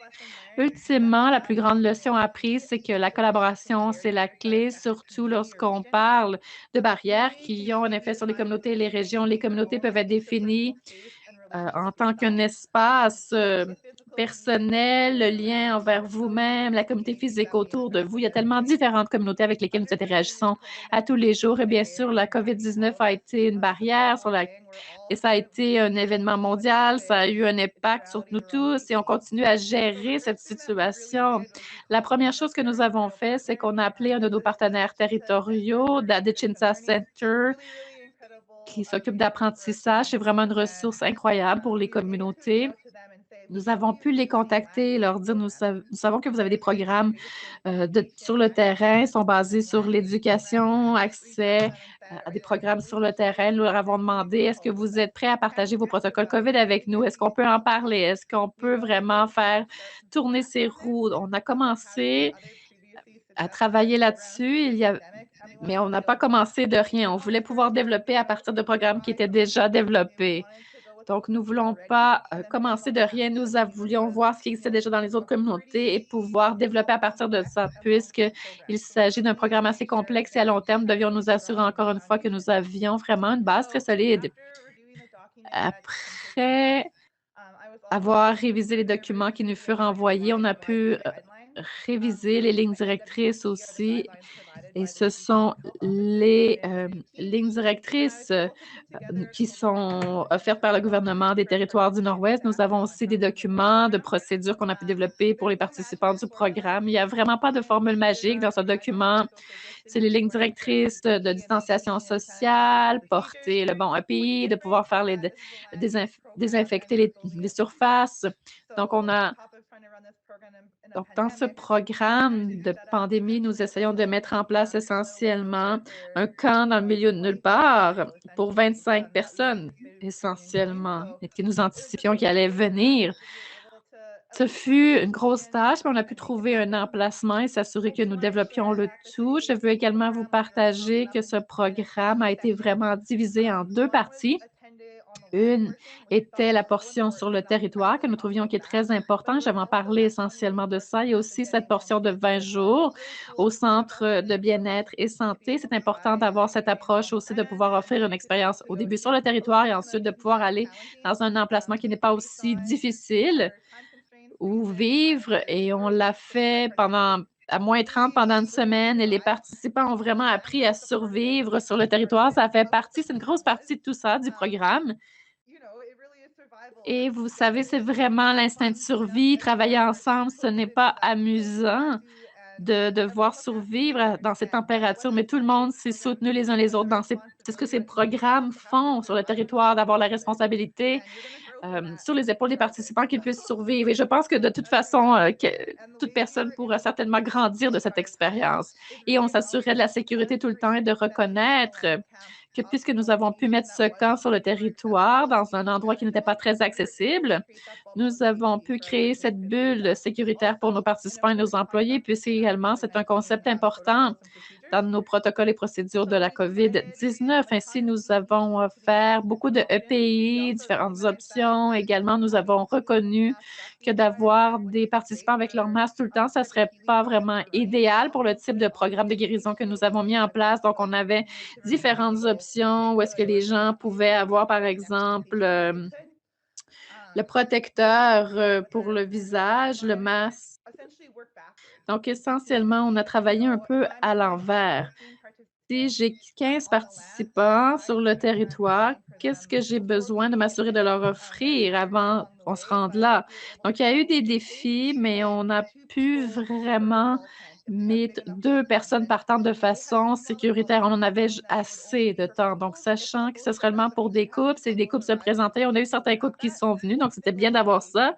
Ultimement, la plus grande leçon apprise, c'est que la collaboration, c'est la clé, surtout lorsqu'on parle de barrières qui ont un effet sur les communautés et les régions. Les communautés peuvent être définies en tant qu'un espace personnel, le lien envers vous-même, la communauté physique autour de vous. Il y a tellement différentes communautés avec lesquelles nous interagissons à tous les jours. Et bien sûr, la COVID-19 a été une barrière et ça a été un événement mondial. Ça a eu un impact sur nous tous et on continue à gérer cette situation. La première chose que nous avons fait, c'est qu'on a appelé un de nos partenaires territoriaux, Dadichinsa Center, qui s'occupe d'apprentissage. C'est vraiment une ressource incroyable pour les communautés. Nous avons pu les contacter, leur dire, nous savons que vous avez des programmes sur le terrain, sont basés sur l'éducation, accès à des programmes sur le terrain. Nous leur avons demandé, est-ce que vous êtes prêts à partager vos protocoles COVID avec nous? Est-ce qu'on peut en parler? Est-ce qu'on peut vraiment faire tourner ces roues? On a commencé à travailler là-dessus. Mais on n'a pas commencé de rien. On voulait pouvoir développer à partir de programmes qui étaient déjà développés. Donc, nous ne voulons pas commencer de rien. Nous voulions voir ce qui existait déjà dans les autres communautés et pouvoir développer à partir de ça. Puisqu'il s'agit d'un programme assez complexe et à long terme, devions nous assurer encore une fois que nous avions vraiment une base très solide. Après avoir révisé les documents qui nous furent envoyés, on a pu réviser les lignes directrices aussi. Et ce sont les lignes directrices qui sont offertes par le gouvernement des territoires du Nord-Ouest. Nous avons aussi des documents de procédures qu'on a pu développer pour les participants du programme. Il n'y a vraiment pas de formule magique dans ce document. C'est les lignes directrices de distanciation sociale, porter le bon EPI, de pouvoir faire désinfecter les surfaces. Donc, dans ce programme de pandémie, nous essayons de mettre en place essentiellement un camp dans le milieu de nulle part pour 25 personnes, essentiellement, et que nous anticipions qui allaient venir. Ce fut une grosse tâche, mais on a pu trouver un emplacement et s'assurer que nous développions le tout. Je veux également vous partager que ce programme a été vraiment divisé en deux parties. Une était la portion sur le territoire que nous trouvions qui est très importante. J'avais en parlé essentiellement de ça. Il y a aussi cette portion de 20 jours au centre de bien-être et santé. C'est important d'avoir cette approche aussi, de pouvoir offrir une expérience au début sur le territoire et ensuite de pouvoir aller dans un emplacement qui n'est pas aussi difficile ou vivre. Et on l'a fait à moins 30 pendant une semaine et les participants ont vraiment appris à survivre sur le territoire. Ça fait partie, c'est une grosse partie de tout ça, du programme. Et vous savez, c'est vraiment l'instinct de survie. Travailler ensemble, ce n'est pas amusant de devoir survivre dans ces températures, mais tout le monde s'est soutenu les uns les autres c'est ce que ces programmes font sur le territoire, d'avoir la responsabilité sur les épaules des participants qu'ils puissent survivre. Et je pense que de toute façon, toute personne pourra certainement grandir de cette expérience. Et on s'assurait de la sécurité tout le temps et de reconnaître que puisque nous avons pu mettre ce camp sur le territoire, dans un endroit qui n'était pas très accessible, nous avons pu créer cette bulle sécuritaire pour nos participants et nos employés, puisque également, c'est un concept important dans nos protocoles et procédures de la COVID-19. Ainsi, nous avons offert beaucoup de EPI, différentes options. Également, nous avons reconnu que d'avoir des participants avec leur masque tout le temps, ça ne serait pas vraiment idéal pour le type de programme de guérison que nous avons mis en place. Donc, on avait différentes options où est-ce que les gens pouvaient avoir, par exemple, le protecteur pour le visage, le masque. Donc, essentiellement, on a travaillé un peu à l'envers. Si j'ai 15 participants sur le territoire, qu'est-ce que j'ai besoin de m'assurer de leur offrir avant qu'on se rende là? Donc, il y a eu des défis, mais on a pu vraiment mettre 2 personnes partant de façon sécuritaire. On en avait assez de temps. Donc, sachant que ce serait seulement pour des couples, si des couples se présentaient, on a eu certains couples qui sont venus, donc c'était bien d'avoir ça,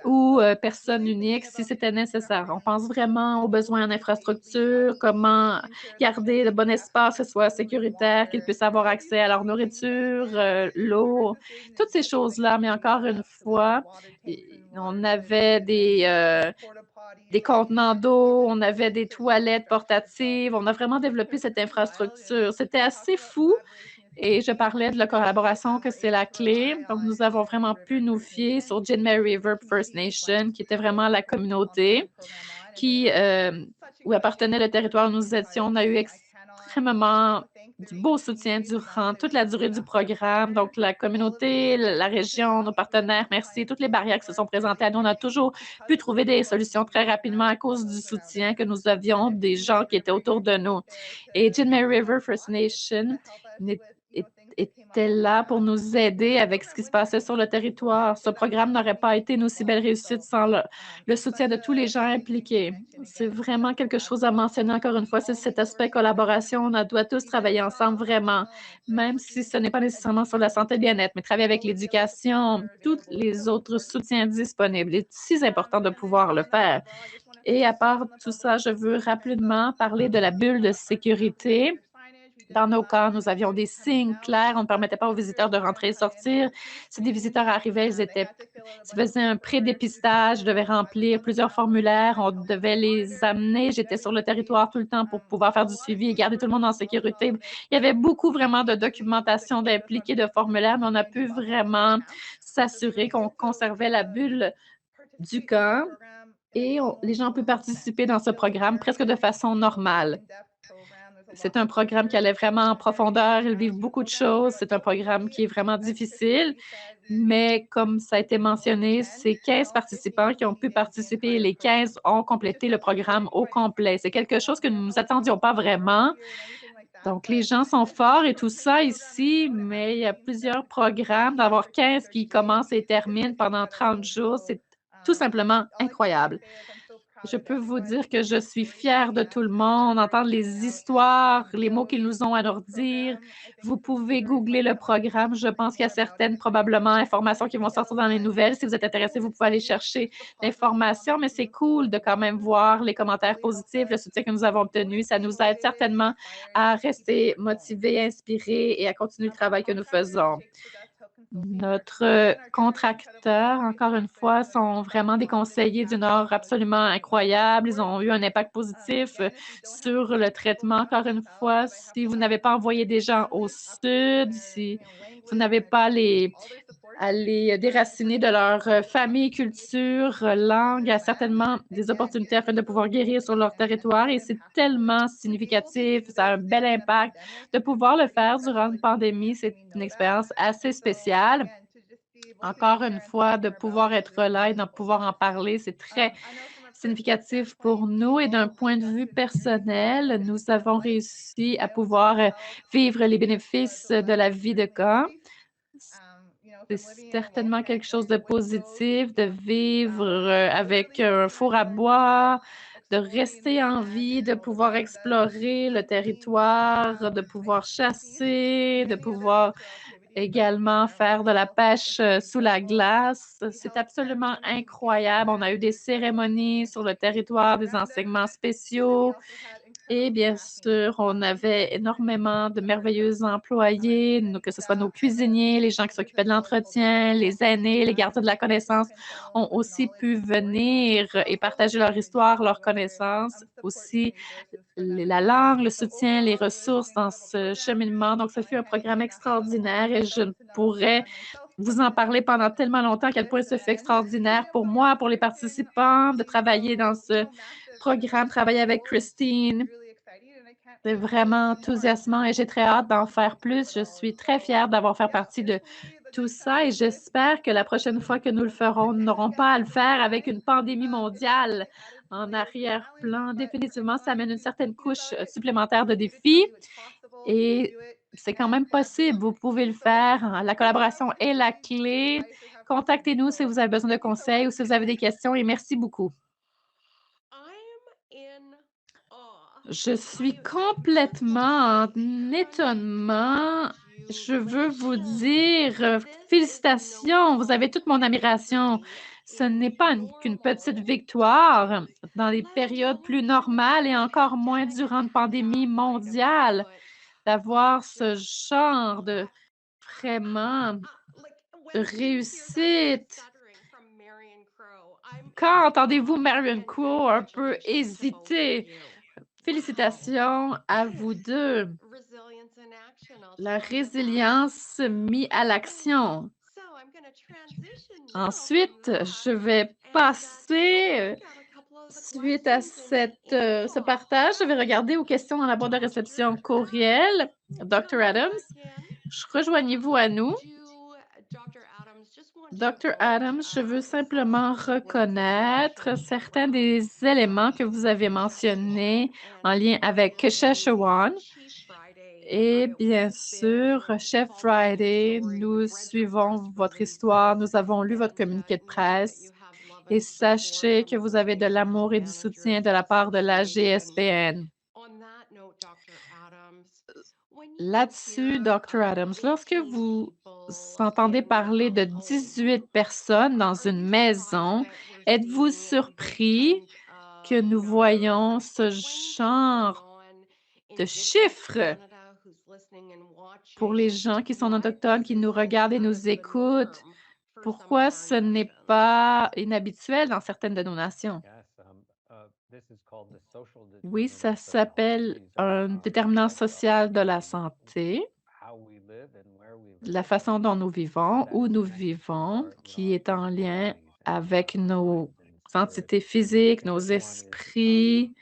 ou personnes uniques si c'était nécessaire. On pense vraiment aux besoins en infrastructure, comment garder le bon espace, que ce soit sécuritaire, qu'ils puissent avoir accès à leur nourriture, l'eau, toutes ces choses-là. Mais encore une fois, on avait des contenants d'eau, on avait des toilettes portatives, on a vraiment développé cette infrastructure. C'était assez fou. Et je parlais de la collaboration, que c'est la clé. Donc, nous avons vraiment pu nous fier sur Jane Mary River First Nation, qui était vraiment la communauté où appartenait le territoire où nous étions. On a eu extrêmement du beau soutien durant toute la durée du programme. Donc, la communauté, la région, nos partenaires, merci. Toutes les barrières qui se sont présentées à nous, on a toujours pu trouver des solutions très rapidement à cause du soutien que nous avions des gens qui étaient autour de nous. Et Jane Mary River First Nation était là pour nous aider avec ce qui se passait sur le territoire. Ce programme n'aurait pas été une aussi belle réussite sans le soutien de tous les gens impliqués. C'est vraiment quelque chose à mentionner encore une fois, c'est cet aspect collaboration. On doit tous travailler ensemble vraiment, même si ce n'est pas nécessairement sur la santé et le bien-être, mais travailler avec l'éducation, tous les autres soutiens disponibles. Il est si important de pouvoir le faire. Et à part tout ça, je veux rapidement parler de la bulle de sécurité. Dans nos cas, nous avions des signes clairs, on ne permettait pas aux visiteurs de rentrer et sortir. Si des visiteurs arrivaient, ils faisaient un pré-dépistage, je devais remplir plusieurs formulaires, on devait les amener. J'étais sur le territoire tout le temps pour pouvoir faire du suivi et garder tout le monde en sécurité. Il y avait beaucoup vraiment de documentation, d'impliqués, de formulaires, mais on a pu vraiment s'assurer qu'on conservait la bulle du camp et les gens ont pu participer dans ce programme presque de façon normale. C'est un programme qui allait vraiment en profondeur, ils vivent beaucoup de choses. C'est un programme qui est vraiment difficile, mais comme ça a été mentionné, c'est 15 participants qui ont pu participer et les 15 ont complété le programme au complet. C'est quelque chose que nous ne nous attendions pas vraiment. Donc, les gens sont forts et tout ça ici, mais il y a plusieurs programmes. D'avoir 15 qui commencent et terminent pendant 30 jours, c'est tout simplement incroyable. Je peux vous dire que je suis fière de tout le monde, entendre les histoires, les mots qu'ils nous ont à nous dire. Vous pouvez googler le programme. Je pense qu'il y a certaines, probablement, informations qui vont sortir dans les nouvelles. Si vous êtes intéressé, vous pouvez aller chercher l'information, mais c'est cool de quand même voir les commentaires positifs, le soutien que nous avons obtenu. Ça nous aide certainement à rester motivés, inspirés et à continuer le travail que nous faisons. Notre contracteur, encore une fois, sont vraiment des conseillers du Nord absolument incroyables. Ils ont eu un impact positif sur le traitement. Encore une fois, si vous n'avez pas envoyé des gens au Sud, si vous n'avez pas à les déraciner de leur famille, culture, langue, il y a certainement des opportunités afin de pouvoir guérir sur leur territoire et c'est tellement significatif, ça a un bel impact. De pouvoir le faire durant une pandémie, c'est une expérience assez spéciale. Encore une fois, de pouvoir être là et de pouvoir en parler, c'est très significatif pour nous et d'un point de vue personnel, nous avons réussi à pouvoir vivre les bénéfices de la vie de camp. C'est certainement quelque chose de positif de vivre avec un four à bois, de rester en vie, de pouvoir explorer le territoire, de pouvoir chasser, de pouvoir également faire de la pêche sous la glace. C'est absolument incroyable. On a eu des cérémonies sur le territoire, des enseignements spéciaux. Et bien sûr, on avait énormément de merveilleux employés, que ce soit nos cuisiniers, les gens qui s'occupaient de l'entretien, les aînés, les gardiens de la connaissance ont aussi pu venir et partager leur histoire, leurs connaissances, aussi la langue, le soutien, les ressources dans ce cheminement. Donc, ce fut un programme extraordinaire et je ne pourrais vous en parler pendant tellement longtemps à quel point ce fut extraordinaire pour moi, pour les participants, de travailler dans ce programme, travailler avec Christine. C'est vraiment enthousiasmant et j'ai très hâte d'en faire plus. Je suis très fière d'avoir fait partie de tout ça et j'espère que la prochaine fois que nous le ferons, nous n'aurons pas à le faire avec une pandémie mondiale en arrière-plan. Définitivement, ça amène une certaine couche supplémentaire de défis et c'est quand même possible. Vous pouvez le faire. La collaboration est la clé. Contactez-nous si vous avez besoin de conseils ou si vous avez des questions et merci beaucoup. Je suis complètement en étonnement. Je veux vous dire félicitations, vous avez toute mon admiration. Ce n'est pas qu'une petite victoire dans des périodes plus normales et encore moins durant une pandémie mondiale, d'avoir ce genre de vraiment réussite. Quand entendez-vous Marion Crowe un peu hésiter? Félicitations à vous deux. La résilience mise à l'action. Ensuite, je vais passer, suite à ce partage, je vais regarder aux questions dans la boîte de réception courriel. Dr. Adams, rejoignez-vous à nous. Dr. Adams, je veux simplement reconnaître certains des éléments que vous avez mentionnés en lien avec Sheshawan. Et bien sûr, Chef Friday, nous suivons votre histoire, nous avons lu votre communiqué de presse et sachez que vous avez de l'amour et du soutien de la part de la GSPN. Là-dessus, Dr. Adams, lorsque vous entendez parler de 18 personnes dans une maison, êtes-vous surpris que nous voyons ce genre de chiffres? Pour les gens qui sont autochtones, qui nous regardent et nous écoutent, pourquoi ce n'est pas inhabituel dans certaines de nos nations? Oui, ça s'appelle un déterminant social de la santé, la façon dont nous vivons, où nous vivons, qui est en lien avec nos entités physiques, nos esprits.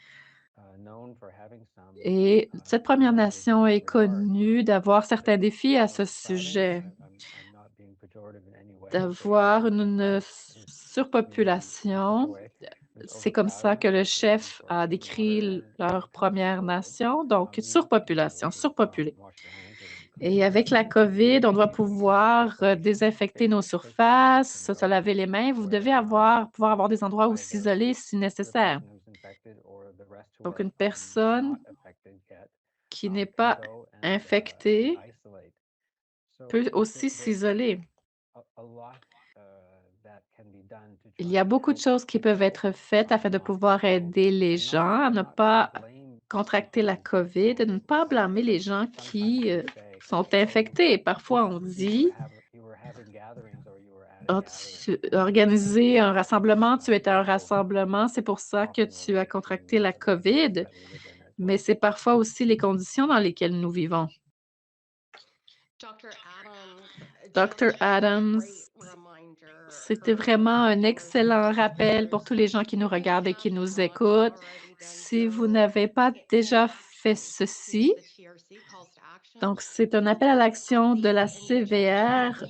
Et cette Première Nation est connue d'avoir certains défis à ce sujet, d'avoir une surpopulation. C'est comme ça que le chef a décrit leur Première Nation, donc surpopulation, surpopulé. Et avec la COVID, on doit pouvoir désinfecter nos surfaces, se laver les mains. Vous devez pouvoir avoir des endroits où s'isoler si nécessaire. Donc, une personne qui n'est pas infectée peut aussi s'isoler. Il y a beaucoup de choses qui peuvent être faites afin de pouvoir aider les gens à ne pas contracter la COVID, de ne pas blâmer les gens qui sont infectés. Parfois, on dit, ah, tu as organisé un rassemblement, tu étais à un rassemblement, c'est pour ça que tu as contracté la COVID, mais c'est parfois aussi les conditions dans lesquelles nous vivons. Dr. Adams, c'était vraiment un excellent rappel pour tous les gens qui nous regardent et qui nous écoutent. Si vous n'avez pas déjà fait ceci, donc c'est un appel à l'action de la CVR.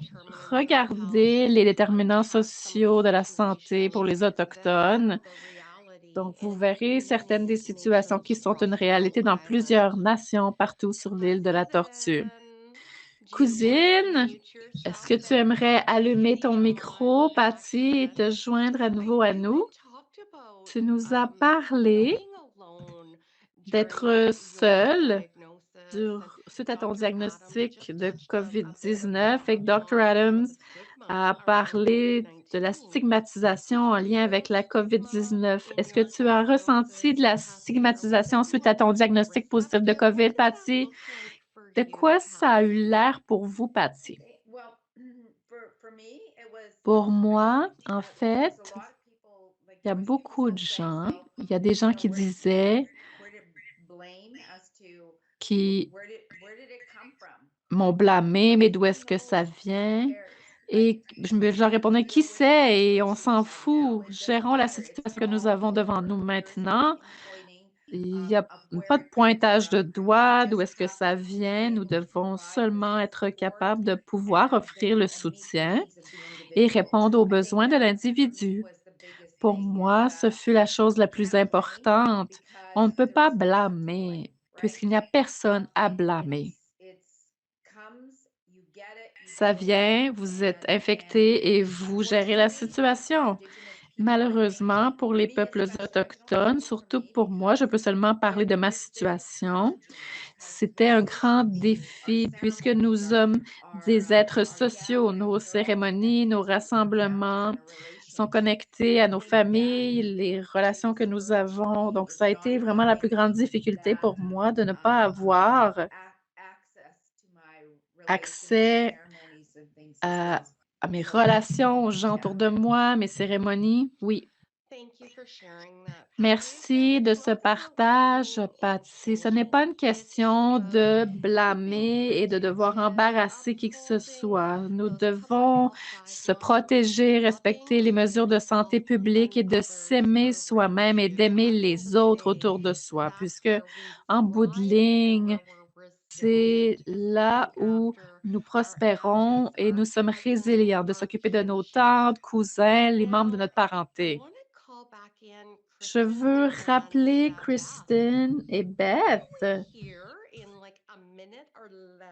Regardez les déterminants sociaux de la santé pour les Autochtones. Donc, vous verrez certaines des situations qui sont une réalité dans plusieurs nations partout sur l'île de la Tortue. Cousine, est-ce que tu aimerais allumer ton micro, Patty, et te joindre à nouveau à nous? Tu nous as parlé d'être seule suite à ton diagnostic de COVID-19 et que Dr. Adams a parlé de la stigmatisation en lien avec la COVID-19. Est-ce que tu as ressenti de la stigmatisation suite à ton diagnostic positif de COVID, Patty? De quoi ça a eu l'air pour vous, Patty? Pour moi, en fait, il y a beaucoup de gens, il y a des gens qui disaient, qui m'ont blâmé, mais d'où est-ce que ça vient? Et je leur répondais, qui sait? Et on s'en fout. Gérons la situation que nous avons devant nous maintenant. Il n'y a pas de pointage de doigt, d'où est-ce que ça vient. Nous devons seulement être capables de pouvoir offrir le soutien et répondre aux besoins de l'individu. Pour moi, ce fut la chose la plus importante. On ne peut pas blâmer, puisqu'il n'y a personne à blâmer. Ça vient, vous êtes infecté et vous gérez la situation. Malheureusement, pour les peuples autochtones, surtout pour moi, je peux seulement parler de ma situation. C'était un grand défi puisque nous sommes des êtres sociaux. Nos cérémonies, nos rassemblements sont connectés à nos familles, les relations que nous avons. Donc, ça a été vraiment la plus grande difficulté pour moi de ne pas avoir accès à mes relations, aux gens autour de moi, mes cérémonies. Oui. Merci de ce partage, Patsy. Ce n'est pas une question de blâmer et de devoir embarrasser qui que ce soit. Nous devons se protéger, respecter les mesures de santé publique et de s'aimer soi-même et d'aimer les autres autour de soi, puisque en bout de ligne, c'est là où nous prospérons et nous sommes résilients de s'occuper de nos tantes, cousins, les membres de notre parenté. Je veux rappeler Kristen et Beth.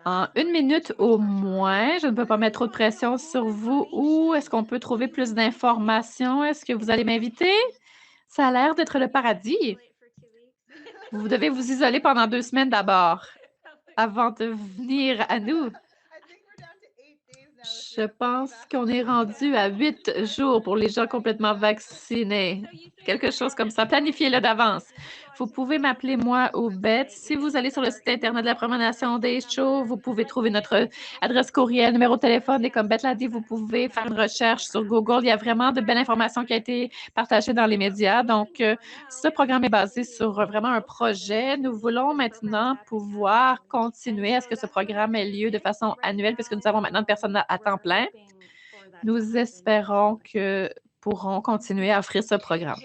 En 1 minute au moins, je ne peux pas mettre trop de pression sur vous. Où est-ce qu'on peut trouver plus d'informations? Est-ce que vous allez m'inviter? Ça a l'air d'être le paradis. Vous devez vous isoler pendant 2 semaines d'abord, avant de venir à nous. Je pense qu'on est rendu à 8 jours pour les gens complètement vaccinés. Quelque chose comme ça. Planifiez-le d'avance. Vous pouvez m'appeler moi ou Beth. Si vous allez sur le site internet de la Première Nation des Shows, vous pouvez trouver notre adresse courriel, numéro de téléphone et comme Beth l'a dit, vous pouvez faire une recherche sur Google. Il y a vraiment de belles informations qui ont été partagées dans les médias. Donc, ce programme est basé sur vraiment un projet. Nous voulons maintenant pouvoir continuer à ce que ce programme ait lieu de façon annuelle puisque nous avons maintenant une personne à temps plein. Nous espérons que pourront continuer à offrir ce programme.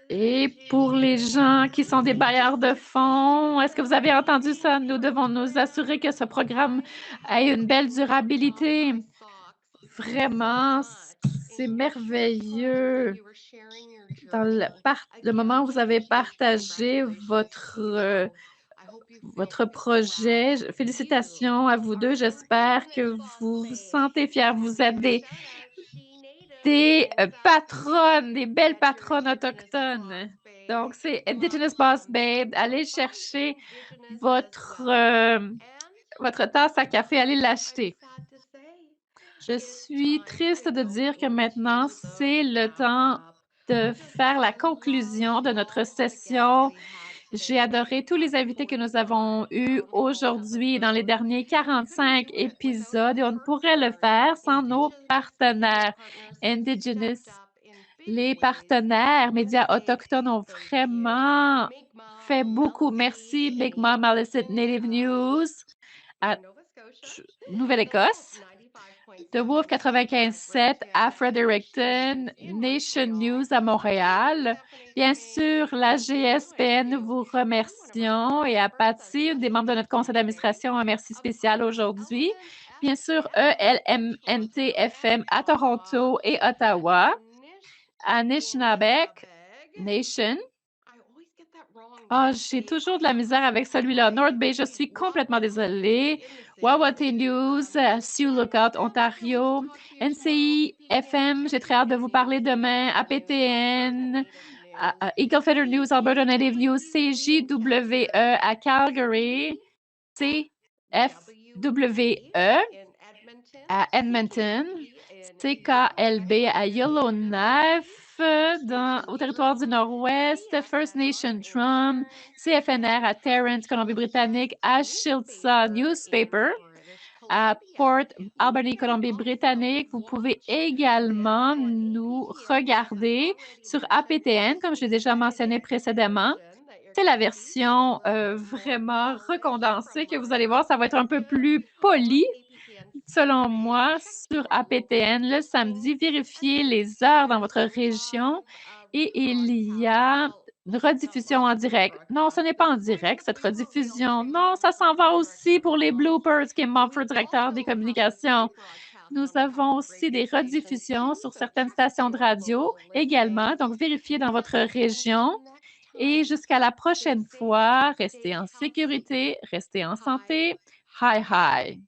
Et pour les gens qui sont des bailleurs de fonds, est-ce que vous avez entendu ça? Nous devons nous assurer que ce programme ait une belle durabilité. Vraiment, c'est merveilleux. Dans le moment où vous avez partagé votre projet, félicitations à vous deux. J'espère que vous vous sentez fiers. Vous êtes des patronnes, des belles patronnes autochtones. Donc, c'est Indigenous Boss Babe. Allez chercher votre tasse à café, allez l'acheter. Je suis triste de dire que maintenant, c'est le temps de faire la conclusion de notre session. J'ai adoré tous les invités que nous avons eus aujourd'hui dans les derniers 45 épisodes et on ne pourrait le faire sans nos partenaires Indigenous. Les partenaires médias autochtones ont vraiment fait beaucoup. Merci Big Mom Alicet Native News à Nouvelle-Écosse, The Wolf 95.7 à Fredericton, Nation News à Montréal. Bien sûr, la GSPN, nous vous remercions et à Patty, une des membres de notre conseil d'administration, un merci spécial aujourd'hui. Bien sûr, ELMNT FM à Toronto et Ottawa, Anishinaabeg Nation. Ah, j'ai toujours de la misère avec celui-là. North Bay, je suis complètement désolée. Wawate News, Sioux Lookout, Ontario. NCI FM, j'ai très hâte de vous parler demain. APTN, Eagle Feather News, Alberta Native News, CJWE à Calgary, CFWE à Edmonton, CKLB à Yellowknife, au territoire du Nord-Ouest, First Nation Drum, CFNR à Terrence, Colombie-Britannique, à Shiltsa Newspaper, à Port Albany, Colombie-Britannique. Vous pouvez également nous regarder sur APTN, comme je l'ai déjà mentionné précédemment. C'est la version vraiment recondensée que vous allez voir, ça va être un peu plus poli. Selon moi, sur APTN, le samedi, vérifiez les heures dans votre région et il y a une rediffusion en direct. Non, ce n'est pas en direct, cette rediffusion. Non, ça s'en va aussi pour les bloopers, qui est Mumford, directeur des communications. Nous avons aussi des rediffusions sur certaines stations de radio également, donc vérifiez dans votre région. Et jusqu'à la prochaine fois, restez en sécurité, restez en santé. Hi, hi!